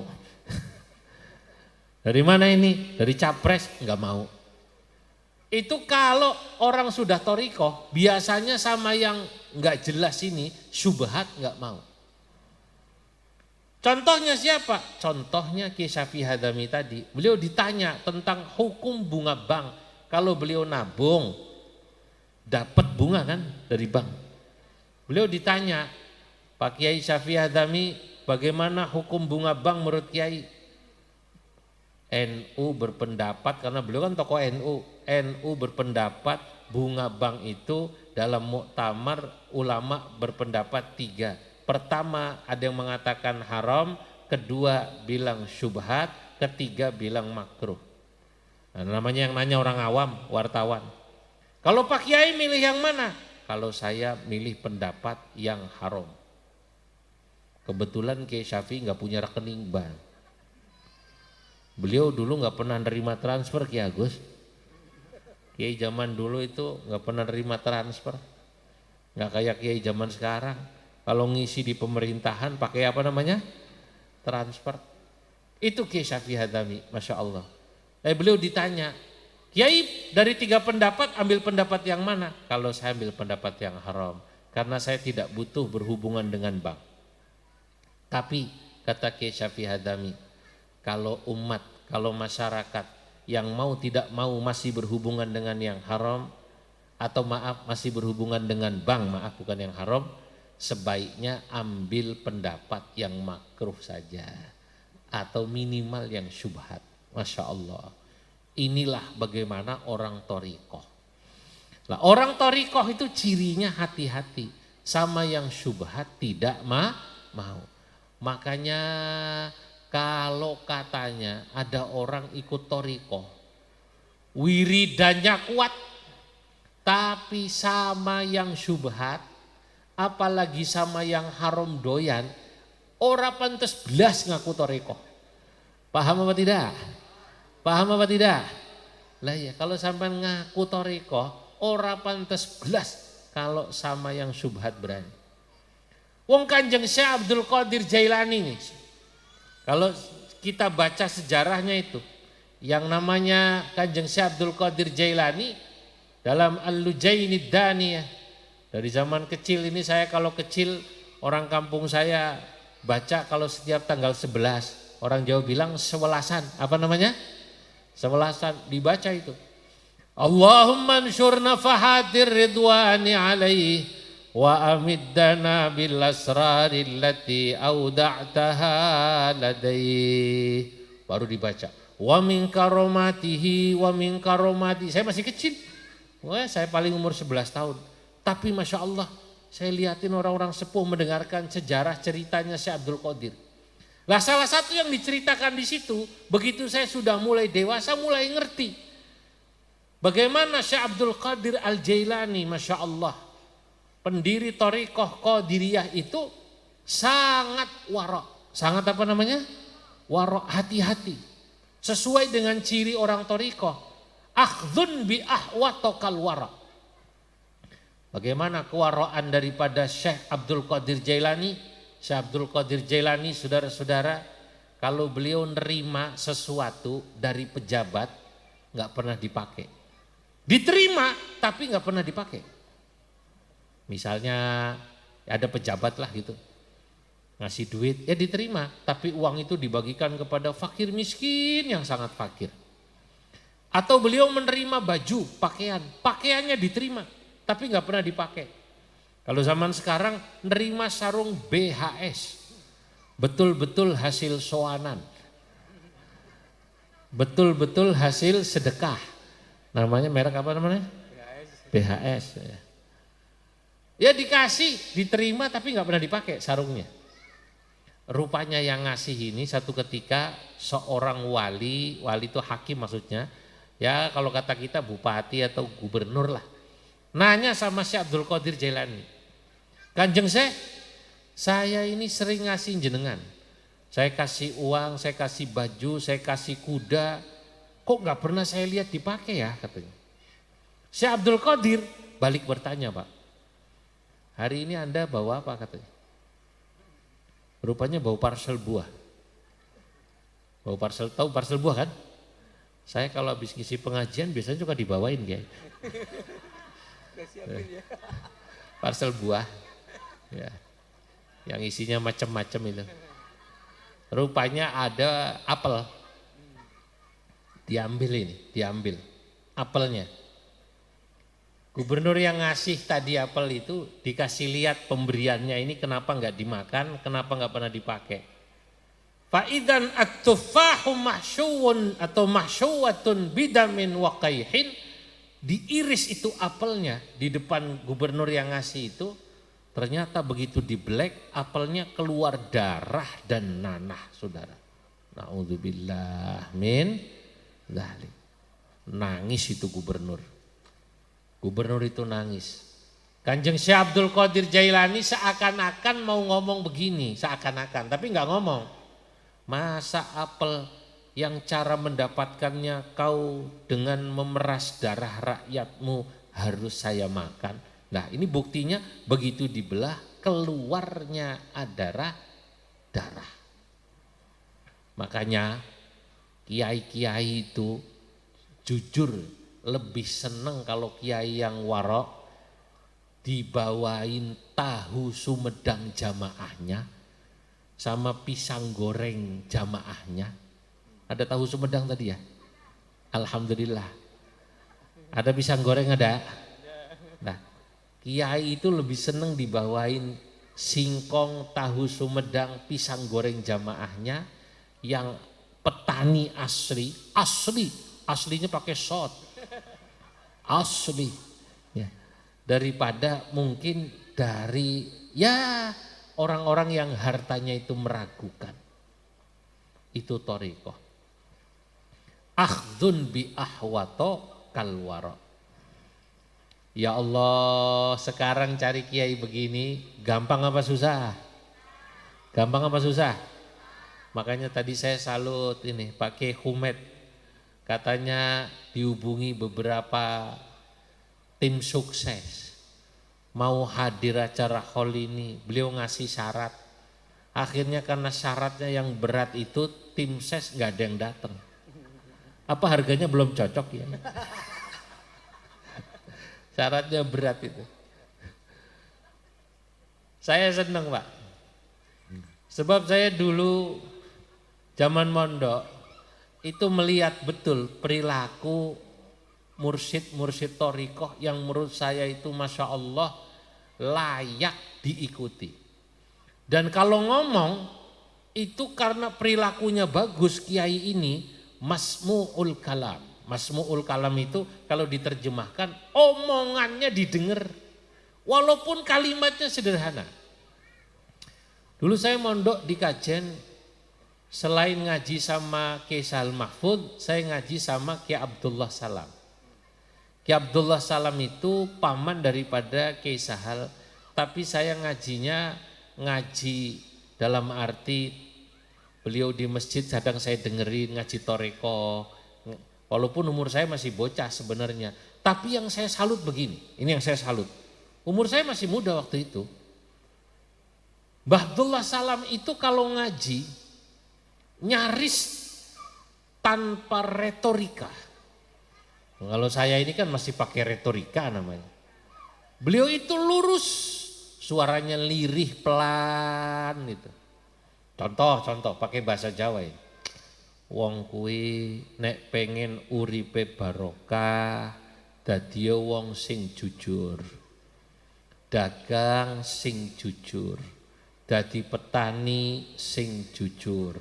Dari mana ini? Dari capres nggak mau. Itu kalau orang sudah thariqah, biasanya sama yang nggak jelas ini, syubhat nggak mau. Contohnya siapa? Contohnya Kiai Syafi'i Hadzami tadi. Beliau ditanya tentang hukum bunga bank. Kalau beliau nabung, dapat bunga kan dari bank. Beliau ditanya, Pak Kiai Syafi'i Hadzami, bagaimana hukum bunga bank menurut Kiai? NU berpendapat, karena beliau kan tokoh NU. NU berpendapat bunga bank itu dalam muktamar ulama berpendapat 3. Pertama ada yang mengatakan haram, kedua bilang syubhat, ketiga bilang makruh. Nah, namanya yang nanya orang awam, wartawan. Kalau Pak Kiai milih yang mana? Kalau saya milih pendapat yang haram. Kebetulan Kiai Syafi'i nggak punya rekening bank. Beliau dulu nggak pernah nerima transfer Kiai Agus. Kiai zaman dulu itu nggak pernah nerima transfer. Nggak kayak Kiai zaman sekarang. Kalau ngisi di pemerintahan pakai apa namanya? Transfer. Itu Kiai Syafi'i Hadami, Masya Allah. Beliau ditanya, Kiai dari 3 pendapat ambil pendapat yang mana? Kalau saya ambil pendapat yang haram. Karena saya tidak butuh berhubungan dengan bank. Tapi kata Kiai Syafi'i Hadami, kalau umat, kalau masyarakat yang mau tidak mau masih berhubungan dengan yang haram, atau maaf masih berhubungan dengan bank, maaf bukan yang haram, sebaiknya ambil pendapat yang makruh saja. Atau minimal yang syubhat. Masya Allah. Inilah bagaimana orang thariqah. Nah, orang thariqah itu cirinya hati-hati. Sama yang syubhat tidak mau. Makanya kalau katanya ada orang ikut thariqah, wiridannya kuat, tapi sama yang syubhat, apalagi sama yang haram doyan, ora pantes belas ngaku thariqah. Paham apa tidak? Paham apa tidak? Lah ya, kalau sampai ngaku thariqah, ora pantes belas kalau sama yang syubhat berani. Wong Kanjeng Syekh Abdul Qadir Jailani nih. Kalau kita baca sejarahnya itu, yang namanya Kanjeng Syekh Abdul Qadir Jailani dalam Al-Lujainid Daniyah. Dari zaman kecil ini saya kalau kecil, orang kampung saya baca kalau setiap tanggal 11. Orang Jawa bilang sewelasan, apa namanya? Sewelasan, dibaca itu. Allahumma ansyur nafahatir ridwani alaihi wa amiddana bil asraril lati auda'taha ladai. Baru dibaca. Wa min karomatihi wa min karomati. Saya masih kecil. Wah, saya paling umur 11 tahun. Tapi Masya Allah, saya lihatin orang-orang sepuh mendengarkan sejarah ceritanya Syekh Abdul Qadir. Lah salah satu yang diceritakan di situ, begitu saya sudah mulai dewasa, mulai ngerti. Bagaimana Syekh Abdul Qadir Al-Jailani, Masya Allah, pendiri thariqah Qadiriyah itu sangat warok. Sangat apa namanya? Warok, hati-hati. Sesuai dengan ciri orang thariqah. Akhdhun bi ahwatokal warok. Bagaimana kewaraan daripada Syekh Abdul Qadir Jailani? Syekh Abdul Qadir Jailani, saudara-saudara, kalau beliau nerima sesuatu dari pejabat, nggak pernah dipakai. Diterima, tapi nggak pernah dipakai. Misalnya ada pejabat lah gitu, ngasih duit, ya diterima, tapi uang itu dibagikan kepada fakir miskin yang sangat fakir. Atau beliau menerima baju, pakaiannya diterima, tapi nggak pernah dipakai. Kalau zaman sekarang nerima sarung BHS, betul-betul hasil soanan, betul-betul hasil sedekah. Namanya merek apa namanya? BHS. Ya dikasih, diterima tapi nggak pernah dipakai sarungnya. Rupanya yang ngasih ini satu ketika seorang wali itu hakim maksudnya, ya kalau kata kita bupati atau gubernur lah, nanya sama Syekh Abdul Qadir Jailani. Kanjeng Syekh, saya ini sering ngasih jenengan. Saya kasih uang, saya kasih baju, saya kasih kuda. Kok gak pernah saya lihat dipakai ya katanya. Syekh Abdul Qadir balik bertanya, Pak. Hari ini Anda bawa apa katanya. Rupanya bawa parcel buah. Bawa parcel, tahu parcel buah kan? Saya kalau habis ngisi pengajian biasanya juga dibawain ya. Parcel buah. Ya, yang isinya macam-macam itu. Rupanya ada apel. Diambil apelnya. Gubernur yang ngasih tadi apel itu dikasih lihat pemberiannya ini kenapa nggak dimakan, kenapa nggak pernah dipakai. Fa'idan at-tufahu mahsyuun atau mahsyuwatun bidamin wa qayhin, diiris itu apelnya di depan gubernur yang ngasih itu. Ternyata begitu dibelek apelnya keluar darah dan nanah, saudara. Na'udzubillah min dzalik. Nangis itu gubernur. Gubernur itu nangis. Kanjeng Syekh Abdul Qadir Jailani seakan-akan mau ngomong begini, seakan-akan, tapi nggak ngomong. Masa apel yang cara mendapatkannya kau dengan memeras darah rakyatmu harus saya makan. Nah ini buktinya begitu dibelah keluarnya darah. Makanya kiai-kiai itu jujur lebih seneng kalau kiai yang warok dibawain tahu Sumedang jamaahnya sama pisang goreng jamaahnya. Ada tahu Sumedang tadi ya? Alhamdulillah. Ada pisang goreng ada? Nah, kiai itu lebih seneng dibawain singkong, tahu Sumedang, pisang goreng jamaahnya yang petani aslinya pakai shot. Asli. Ya. Daripada mungkin dari ya orang-orang yang hartanya itu meragukan. Itu thariqah. Akhdun bi ahwato kalwaro. Ya Allah, sekarang cari kiai begini gampang apa susah? Gampang apa susah? Makanya tadi saya salut ini Pak Kiai Humed, katanya dihubungi beberapa tim sukses mau hadir acara hall ini, beliau ngasih syarat. Akhirnya karena syaratnya yang berat itu tim ses nggak ada yang datang. Apa harganya belum cocok ya? Syaratnya berat itu. Saya senang Pak, sebab saya dulu zaman mondok itu melihat betul perilaku mursyid thariqah yang menurut saya itu Masya Allah layak diikuti. Dan kalau ngomong itu karena perilakunya bagus kiai ini masmu'ul kalam. Masmu'ul kalam itu kalau diterjemahkan omongannya didengar walaupun kalimatnya sederhana. Dulu saya mondok di Kajen, selain ngaji sama Kiai Sahal Mahfud, saya ngaji sama Kiai Abdullah Salam. Kiai Abdullah Salam itu paman daripada Kiai Sahal, tapi saya ngajinya ngaji dalam arti beliau di masjid kadang saya dengerin ngaji thariqah. Walaupun umur saya masih bocah sebenarnya, tapi yang saya salut begini, ini yang saya salut. Umur saya masih muda waktu itu. Mbah Abdullah Salam itu kalau ngaji nyaris tanpa retorika. Kalau saya ini kan masih pakai retorika namanya. Beliau itu lurus, suaranya lirih pelan gitu. Contoh pakai bahasa Jawa ya. Wong kuwi nek pengen uripe barokah dadi wong sing jujur. Dagang sing jujur. Dadi petani sing jujur.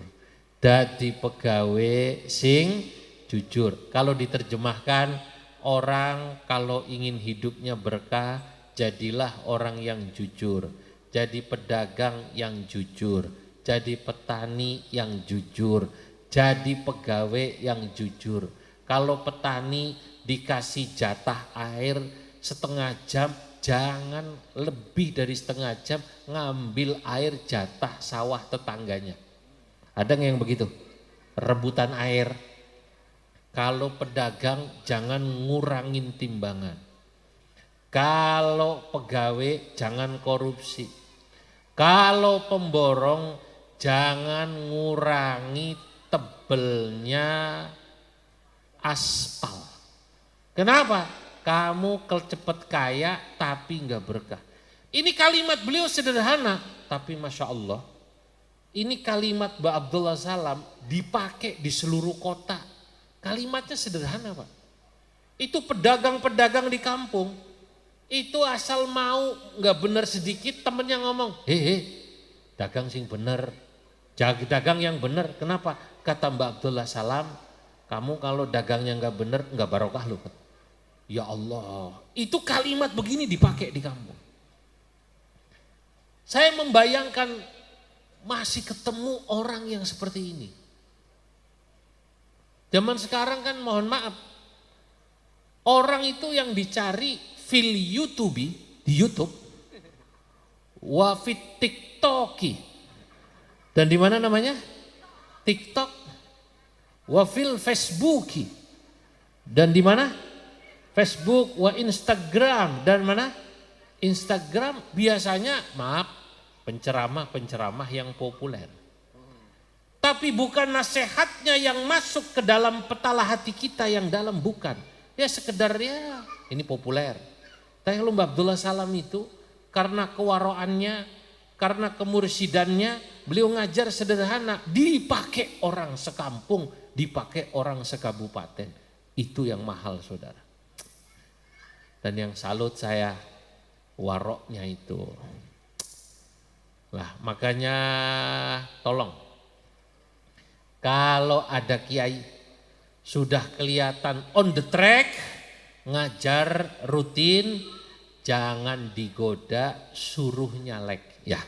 Dadi pegawai sing jujur. Kalau diterjemahkan, orang kalau ingin hidupnya berkah, jadilah orang yang jujur. Jadi pedagang yang jujur. Jadi petani yang jujur. Jadi pegawai yang jujur. Kalau petani dikasih jatah air setengah jam, jangan lebih dari setengah jam ngambil air jatah sawah tetangganya. Ada nggak yang begitu? Rebutan air. Kalau pedagang jangan ngurangin timbangan. Kalau pegawai jangan korupsi. Kalau pemborong jangan ngurangi tebelnya aspal. Kenapa? Kamu cepet kaya tapi nggak berkah. Ini kalimat beliau sederhana, tapi Masya Allah. Ini kalimat Mbak Abdullah Salam dipakai di seluruh kota. Kalimatnya sederhana Pak. Itu pedagang-pedagang di kampung. Itu asal mau nggak benar sedikit temennya ngomong, hehe dagang sing bener. Dagang yang benar. Kenapa? Kata Mbak Abdullah Salam, kamu kalau dagangnya nggak benar nggak barokah loh. Ya Allah, itu kalimat begini dipakai di kampung. Saya membayangkan masih ketemu orang yang seperti ini. Zaman sekarang kan mohon maaf, Orang itu yang dicari fil YouTube, di YouTube, wa fit TikToki. Dan di mana namanya? TikTok, wa fil Facebooki. Dan di mana? Facebook, wa Instagram. Dan mana? Instagram biasanya, maaf, penceramah-penceramah yang populer. Tapi bukan nasihatnya yang masuk ke dalam petala hati kita yang dalam, bukan. Ya sekedar ya ini populer. Tapi kalau Mbah Abdullah Salam itu karena kewaroannya, karena kemursidannya, beliau ngajar sederhana, dipakai orang sekampung, dipakai orang sekabupaten. Itu yang mahal saudara. Dan yang salut saya waroknya itu. Lah makanya tolong, kalau ada kiai sudah kelihatan on the track, ngajar rutin, jangan digoda, suruh nyalek. Ya,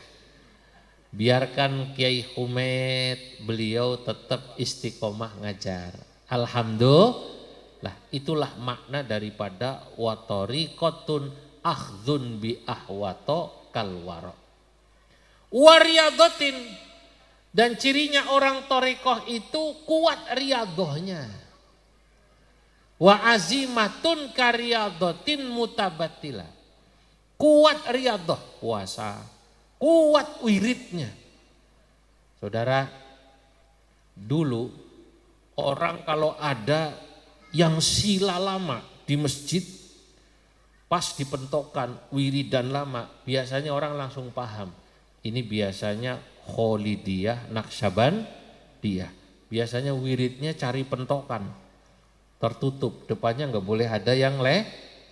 biarkan Kiai Humaid, beliau tetap istiqomah ngajar. Alhamdulillah, itulah makna daripada watori kotun akhdun bi ahwato kalwaro. Wariyadotin, dan cirinya orang torikoh itu kuat riadohnya. Wa azimatun karyadotin mutabatila. Kuat riadoh, puasa. Kuat wiridnya. Saudara, dulu orang kalau ada yang sila lama di masjid, pas dipentokan wiridan lama, biasanya orang langsung paham. Ini biasanya Kholidiyah, Naqsyabandiyah. Biasanya wiridnya cari pentokan. Tertutup, depannya nggak boleh ada yang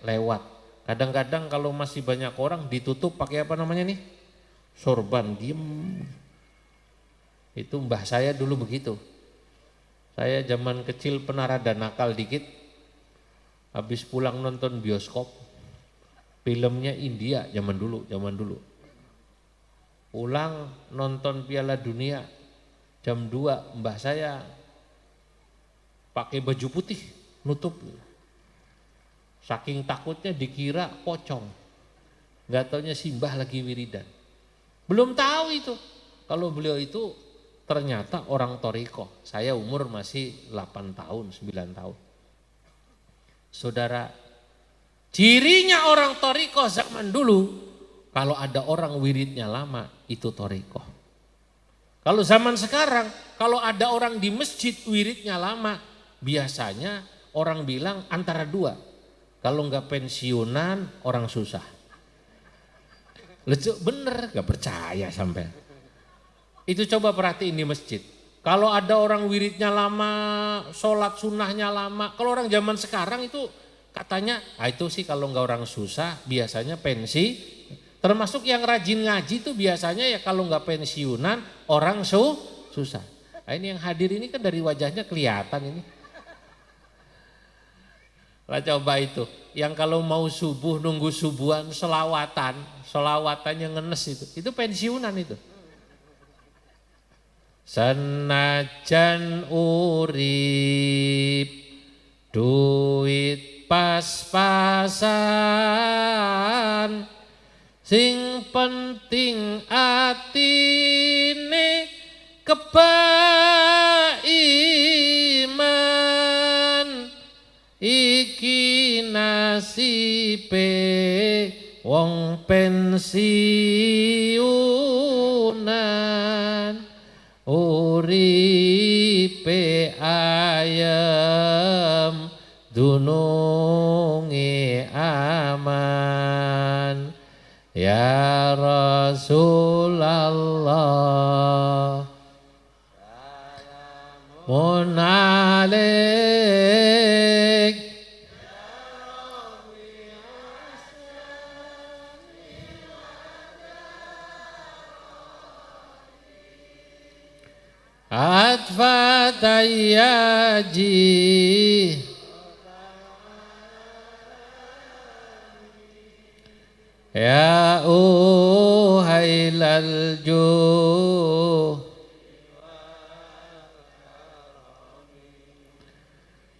lewat. Kadang-kadang kalau masih banyak orang ditutup pakai apa namanya nih? Sorban, diem. Itu mbah saya dulu begitu. Saya zaman kecil pernah rada nakal dikit. Habis pulang nonton bioskop, filmnya India zaman dulu. Pulang nonton Piala Dunia jam 2, mbah saya pakai baju putih, nutup. Saking takutnya dikira pocong. Gak taunya simbah lagi wiridan. Belum tahu itu. Kalau beliau itu ternyata orang toriko. Saya umur masih 8 tahun, 9 tahun. Saudara, cirinya orang toriko zaman dulu, kalau ada orang wiridnya lama, itu toriko. Kalau zaman sekarang, kalau ada orang di masjid wiridnya lama, biasanya orang bilang antara dua. Kalau enggak pensiunan, orang susah. Lucu bener, gak percaya sampai. Itu coba perhatiin di masjid. Kalau ada orang wiridnya lama, sholat sunnahnya lama. Kalau orang zaman sekarang itu katanya, itu sih kalau enggak orang susah, biasanya pensi. Termasuk yang rajin ngaji itu biasanya ya kalau enggak pensiunan, orang susah. Nah, ini yang hadir ini kan dari wajahnya kelihatan ini. Lah coba itu, yang kalau mau subuh nunggu subuhan selawatannya ngenes itu pensiunan itu. Senajan urip duit pas-pasan, sing penting atine kebaiman. Iki nasibe wong pensiunan, uripe ayem dununge aman. Ya Rasulullah munalik atfatayaji ya uhailal juh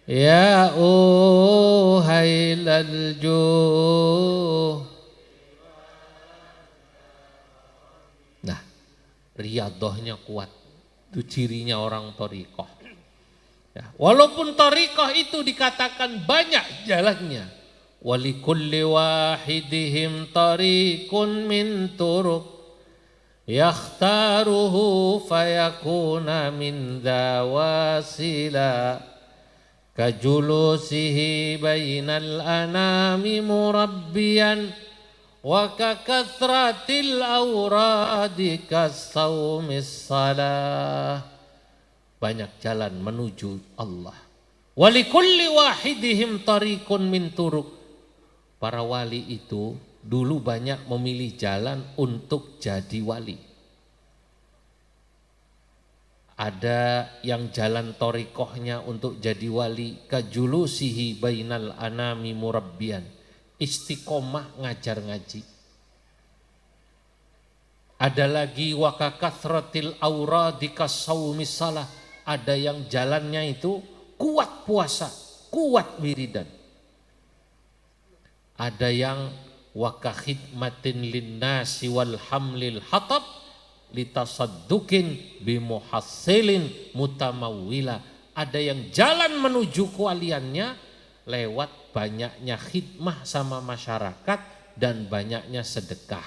ya uhailal الجوه. Nah, riyadhahnya kuat. Itu cirinya orang thariqah. Ya, walaupun thariqah itu dikatakan banyak jalannya. Walikulli wahidihim tariqun min turuq yakhtaruhu fayakuna min dawasila kajulusihi bainal anami murabbiyan wa kakathratil awradi kasawmis salah. Banyak jalan menuju Allah. Walikulli wahidihim tariqun min turuq. Para wali itu dulu banyak memilih jalan untuk jadi wali. Ada yang jalan thariqahnya untuk jadi wali, kajulusihi bainal anami murabbian, istiqomah ngajar ngaji. Ada lagi wakakathratil auradi kasaumis salah, ada yang jalannya itu kuat puasa, kuat wiridan. Ada yang wakakhidmatin linnasi wal hamlil hatab litasaddukin bimuhassilin mutamawwila. Ada yang jalan menuju kewaliannya lewat banyaknya khidmah sama masyarakat dan banyaknya sedekah.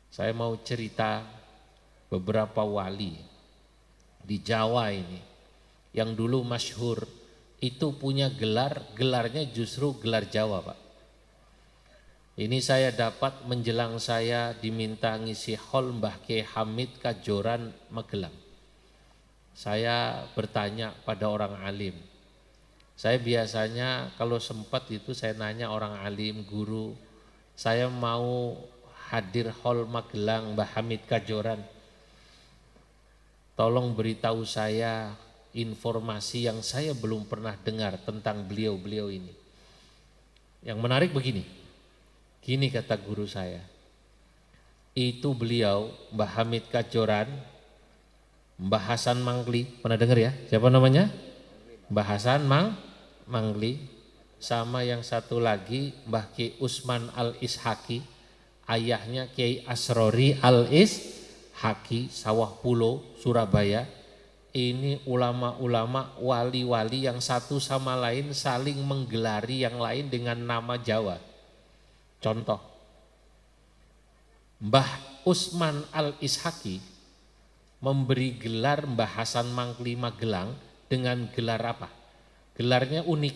Saya mau cerita beberapa wali di Jawa ini yang dulu masyhur, itu punya gelarnya justru gelar Jawa, Pak. Ini saya dapat menjelang saya diminta ngisi hall Mbah Kiai Hamid Kajoran Magelang. Saya bertanya pada orang alim. Saya biasanya kalau sempat itu saya nanya orang alim, guru, saya mau hadir hall Magelang Mbah Hamid Kajoran. Tolong beritahu saya informasi yang saya belum pernah dengar tentang beliau-beliau ini. Yang menarik begini. Gini kata guru saya, itu beliau Mbah Hamid Kajoran, Mbah Hasan Mangli, pernah dengar ya? Siapa namanya? Mbah Hasan Mangli, sama yang satu lagi Mbah Kiai Usman Al-Ishaki, ayahnya Kiai Asrori Al-Ishaki, Sawah Pulau, Surabaya. Ini ulama-ulama wali-wali yang satu sama lain saling menggelari yang lain dengan nama Jawa. Contoh, Mbah Usman Al-Ishaki memberi gelar Mbah Hasan Mangli Magelang dengan gelar apa? Gelarnya unik,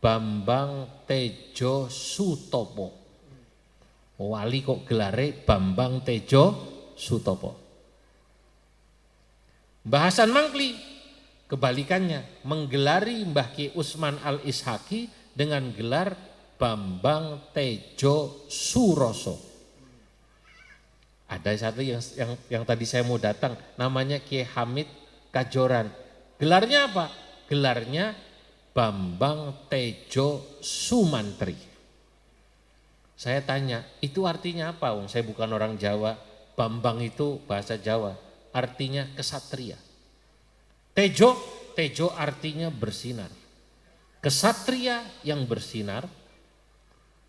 Bambang Tejo Sutopo. Wali kok gelare Bambang Tejo Sutopo. Mbah Hasan Mangli kebalikannya, menggelari Mbah Ki Usman Al-Ishaki dengan gelar Bambang Tejo Suroso. Ada satu yang tadi saya mau datang, namanya Kiai Hamid Kajoran. Gelarnya apa? Gelarnya Bambang Tejo Sumantri. Saya tanya, itu artinya apa? Saya bukan orang Jawa. Bambang itu bahasa Jawa, artinya kesatria. Tejo artinya bersinar. Kesatria yang bersinar.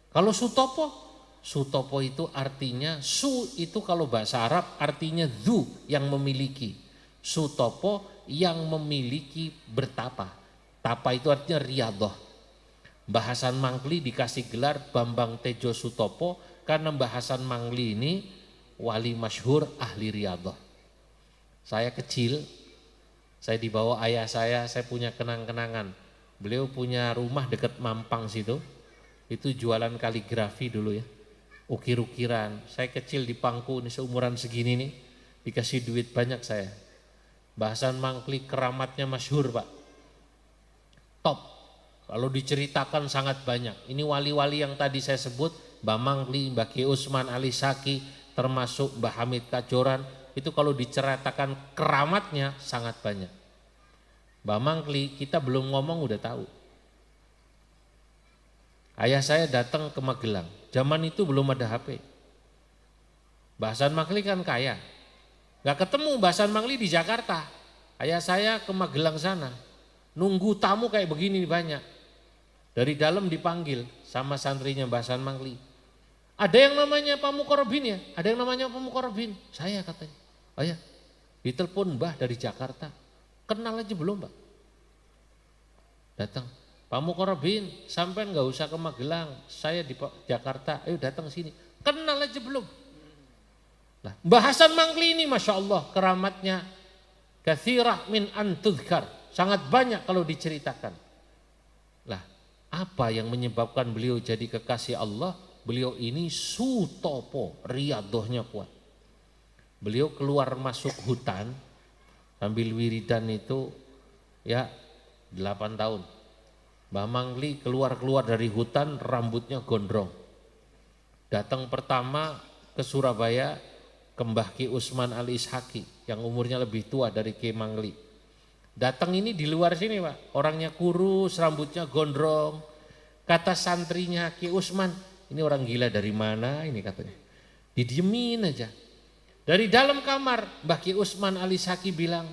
Kalau Sutopo itu artinya, su itu kalau bahasa Arab artinya zu yang memiliki. Sutopo yang memiliki bertapa. Tapa itu artinya riyadhah. Mbah Hasan Mangli dikasih gelar Bambang Tejo Sutopo karena Mbah Hasan Mangli ini wali masyhur ahli riyadhah. Saya kecil, saya dibawa ayah saya punya kenang-kenangan. Beliau punya rumah dekat Mampang situ. Itu jualan kaligrafi dulu ya, ukir-ukiran. Saya kecil di pangku ini seumuran segini nih, dikasih duit banyak saya. Mbah Hasan Mangli keramatnya masyhur Pak, top. Kalau diceritakan sangat banyak. Ini wali-wali yang tadi saya sebut, Mbah Mangli, Mbah Kiai Usman Al-Ishaki, termasuk Mbah Hamid Kajoran, itu kalau diceritakan keramatnya sangat banyak. Mbah Mangli kita belum ngomong udah tahu. Ayah saya datang ke Magelang, zaman itu belum ada HP. Mbah Hasan Mangli kan kaya, gak ketemu Mbah Hasan Mangli di Jakarta. Ayah saya ke Magelang sana, nunggu tamu kayak begini banyak. Dari dalam dipanggil sama santrinya Mbah Hasan Mangli. Ada yang namanya Pak Mukorobin ya? Ada yang namanya Pak Mukorobin? Saya katanya. Oh ya, ditelepon Mbah dari Jakarta. Kenal aja belum Mbak? Datang. Pak Mukorobin, sampean nggak usah ke Magelang. Saya di Jakarta, ayo datang sini. Kenal aja belum? Nah, Mbah Hasan Mangli ini Masya Allah keramatnya katsirah min antudhkar. Sangat banyak kalau diceritakan. Lah, apa yang menyebabkan beliau jadi kekasih Allah? Beliau ini sutopo, riadohnya kuat. Beliau keluar masuk hutan sambil wiridan itu ya 8 tahun. Mbah Mangli keluar dari hutan rambutnya gondrong. Datang pertama ke Surabaya ke Mbah Ki Usman Al Ishaki yang umurnya lebih tua dari Ki Mangli. Datang ini di luar sini Pak, orangnya kurus, rambutnya gondrong. Kata santrinya Ki Usman, ini orang gila dari mana ini katanya. Didiemin aja. Dari dalam kamar Mbah Ki Usman Al Ishaki bilang,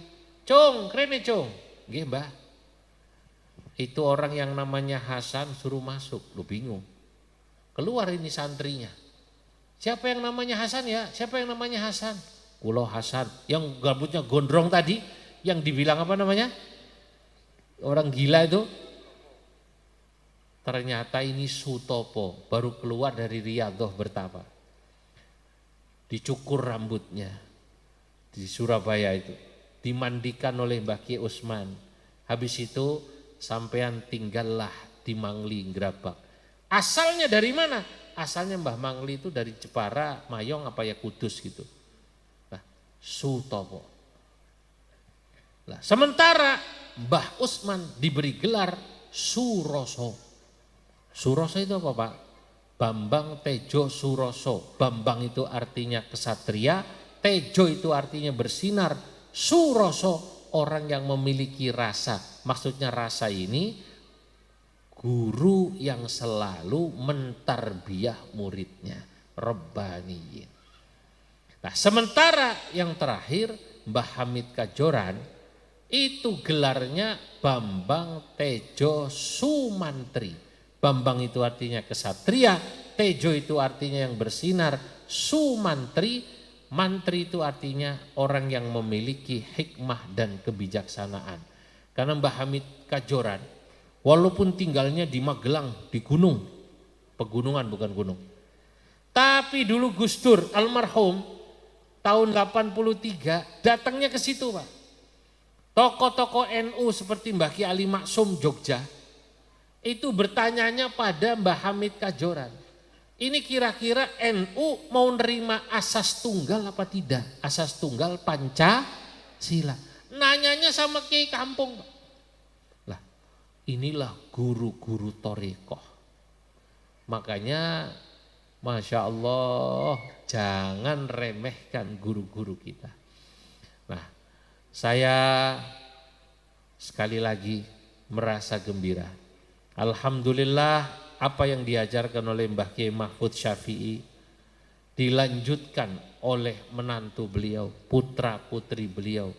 "Cung, krene Cung." Nggih Mbah. Itu orang yang namanya Hasan suruh masuk, lu bingung. Keluar ini santrinya. Siapa yang namanya Hasan ya? Siapa yang namanya Hasan? Kulo Hasan, yang rambutnya gondrong tadi, yang dibilang apa namanya? Orang gila itu. Ternyata ini Sutopo, baru keluar dari Riyadhah bertapa. Dicukur rambutnya di Surabaya itu. Dimandikan oleh Mbah Ki Usman. Habis itu sampean tinggallah di Mangli Grabak. Asalnya dari mana? Asalnya Mbah Mangli itu dari Jepara, Mayong apa ya Kudus gitu. Nah, Sutopo. Nah, sementara Mbah Usman diberi gelar Suroso. Suroso itu apa Pak? Bambang Tejo Suroso. Bambang itu artinya kesatria, Tejo itu artinya bersinar, Suroso orang yang memiliki rasa. Maksudnya rasa ini guru yang selalu mentarbiyah muridnya, Rabbaniyin. Nah, sementara yang terakhir Mbah Hamid Kajoran itu gelarnya Bambang Tejo Sumantri. Bambang itu artinya kesatria, Tejo itu artinya yang bersinar, Sumantri, mantri itu artinya orang yang memiliki hikmah dan kebijaksanaan. Karena Mbah Hamid Kajoran walaupun tinggalnya di Magelang, di gunung, pegunungan bukan gunung. Tapi dulu Gus Dur almarhum tahun 83 datangnya ke situ Pak. Tokoh-tokoh NU seperti Mbah Ki Ali Maksum Jogja itu bertanyanya pada Mbah Hamid Kajoran. Ini kira-kira NU mau nerima asas tunggal apa tidak? Asas tunggal Pancasila. Nanyanya sama Kiai Kampung. Lah, inilah guru-guru Thariqah. Makanya Masya Allah jangan remehkan guru-guru kita. Nah, saya sekali lagi merasa gembira. Alhamdulillah apa yang diajarkan oleh Mbah Kiai Mahfud Syafi'i dilanjutkan oleh menantu beliau, putra putri beliau.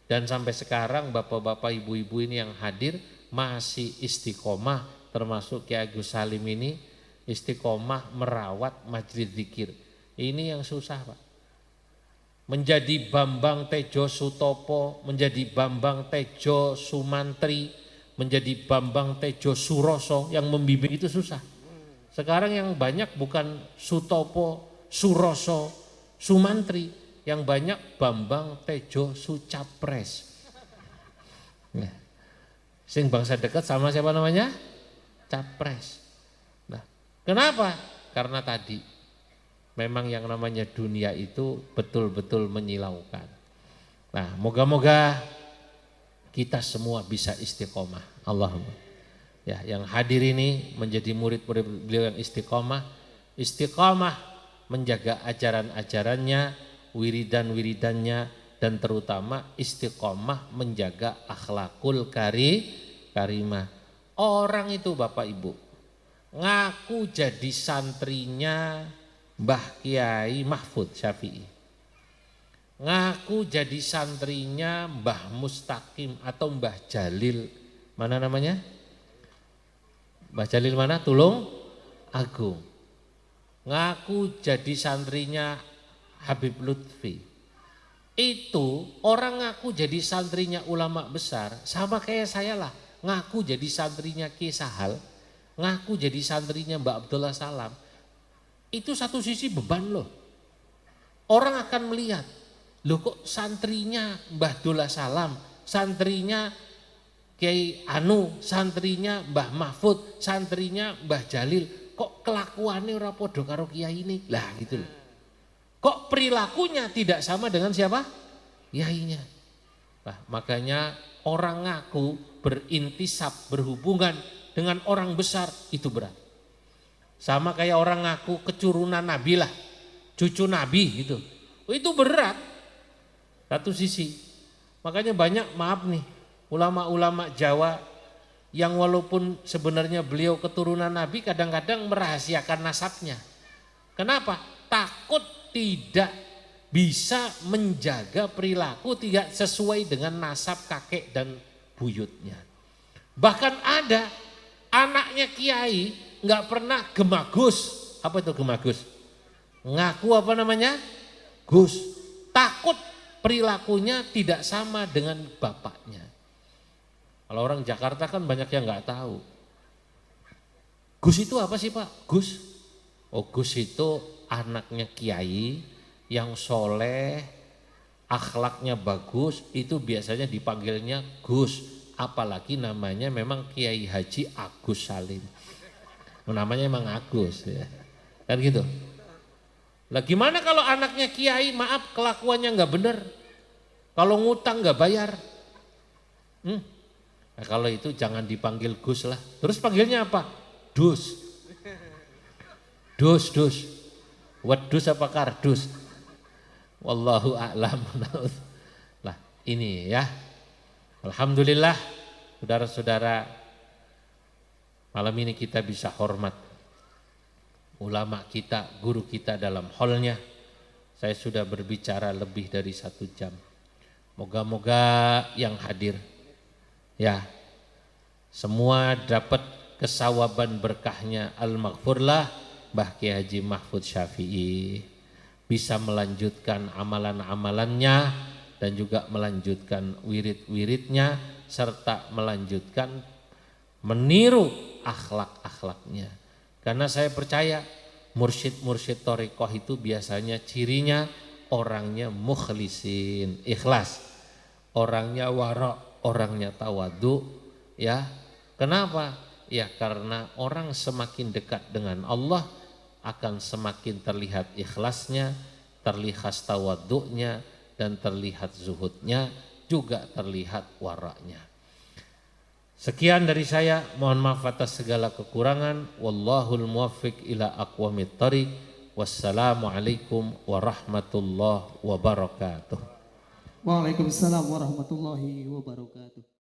Dan sampai sekarang bapak-bapak ibu-ibu ini yang hadir masih istiqomah, termasuk Kiai Agus Salim ini istiqomah merawat majlis zikir. Ini yang susah Pak. Menjadi Bambang Tejo Sutopo, menjadi Bambang Tejo Sumantri, menjadi Bambang Tejo Suroso yang membimbing itu susah. Sekarang yang banyak bukan Sutopo, Suroso, Sumantri, yang banyak Bambang Tejo Sucapres. Nah, sing bangsa dekat sama siapa namanya? Capres. Nah, kenapa? Karena tadi memang yang namanya dunia itu betul-betul menyilaukan. Nah, moga-moga kita semua bisa istiqomah. Allahumma. Ya, yang hadir ini menjadi murid-murid beliau yang istiqomah. Istiqomah menjaga ajaran-ajarannya, wiridan-wiridannya, dan terutama istiqomah menjaga akhlakul karimah. Orang itu Bapak Ibu ngaku jadi santrinya Mbah Kiai Mahfud Syafi'i. Ngaku jadi santrinya Mbah Mustaqim atau Mbah Jalil, mana namanya? Mbah Jalil mana? Tulung Agung. Ngaku jadi santrinya Habib Lutfi. Itu orang ngaku jadi santrinya ulama besar sama kayak saya lah. Ngaku jadi santrinya Ki Sahal, ngaku jadi santrinya Mbak Abdullah Salam. Itu satu sisi beban loh. Orang akan melihat, loh kok santrinya Mbah Abdullah Salam, santrinya Kiai Anu, santrinya Mbah Mahfud, santrinya Mbah Jalil, kok kelakuannya ora podo karo kiai ini? Lah gitu loh. Kok perilakunya tidak sama dengan siapa? Kiainya. Nah, makanya orang ngaku berintisab, berhubungan dengan orang besar itu berat. Sama kayak orang ngaku keturunan Nabi lah, cucu Nabi gitu. Itu berat. Satu sisi. Makanya banyak, maaf nih, ulama-ulama Jawa yang walaupun sebenarnya beliau keturunan Nabi kadang-kadang merahasiakan nasabnya. Kenapa? Takut tidak bisa menjaga perilaku tidak sesuai dengan nasab kakek dan buyutnya. Bahkan ada anaknya kiai nggak pernah gemagus. Apa itu gemagus? Ngaku apa namanya? Gus. Takut perilakunya tidak sama dengan bapaknya. Kalau orang Jakarta kan banyak yang nggak tahu. Gus itu apa sih Pak? Gus. Oh, Gus itu anaknya kiai yang soleh, akhlaknya bagus, itu biasanya dipanggilnya Gus. Apalagi namanya memang Kiai Haji Agus Salim. Namanya memang Agus ya. Kan gitu. Lah gimana kalau anaknya kiai, maaf kelakuannya nggak benar. Kalau ngutang nggak bayar. Nah, kalau itu jangan dipanggil Gus lah. Terus panggilnya apa? Dus. Dus. Wedus apa kardus? Wallahu a'lam. Lah ini ya. Alhamdulillah saudara-saudara, malam ini kita bisa hormat ulama kita, guru kita dalam hallnya. Saya sudah berbicara lebih dari 1 jam. Moga-moga yang hadir ya semua dapat kesawaban berkahnya al-maghfurlah Mbah Kiai Haji Mahfud Syafi'i, bisa melanjutkan amalan-amalannya dan juga melanjutkan wirid-wiridnya serta melanjutkan meniru akhlak-akhlaknya. Karena saya percaya mursyid-mursyid thariqah itu biasanya cirinya orangnya mukhlisin, ikhlas, orangnya wara', orangnya tawadhu ya. Kenapa? Ya karena orang semakin dekat dengan Allah akan semakin terlihat ikhlasnya, terlihat tawadhu'nya, dan terlihat zuhudnya, juga terlihat waraknya. Sekian dari saya, mohon maaf atas segala kekurangan. Wallahul muwaffiq ila aqwamit thariq. Wassalamualaikum warahmatullahi wabarakatuh. Waalaikumsalam warahmatullahi wabarakatuh.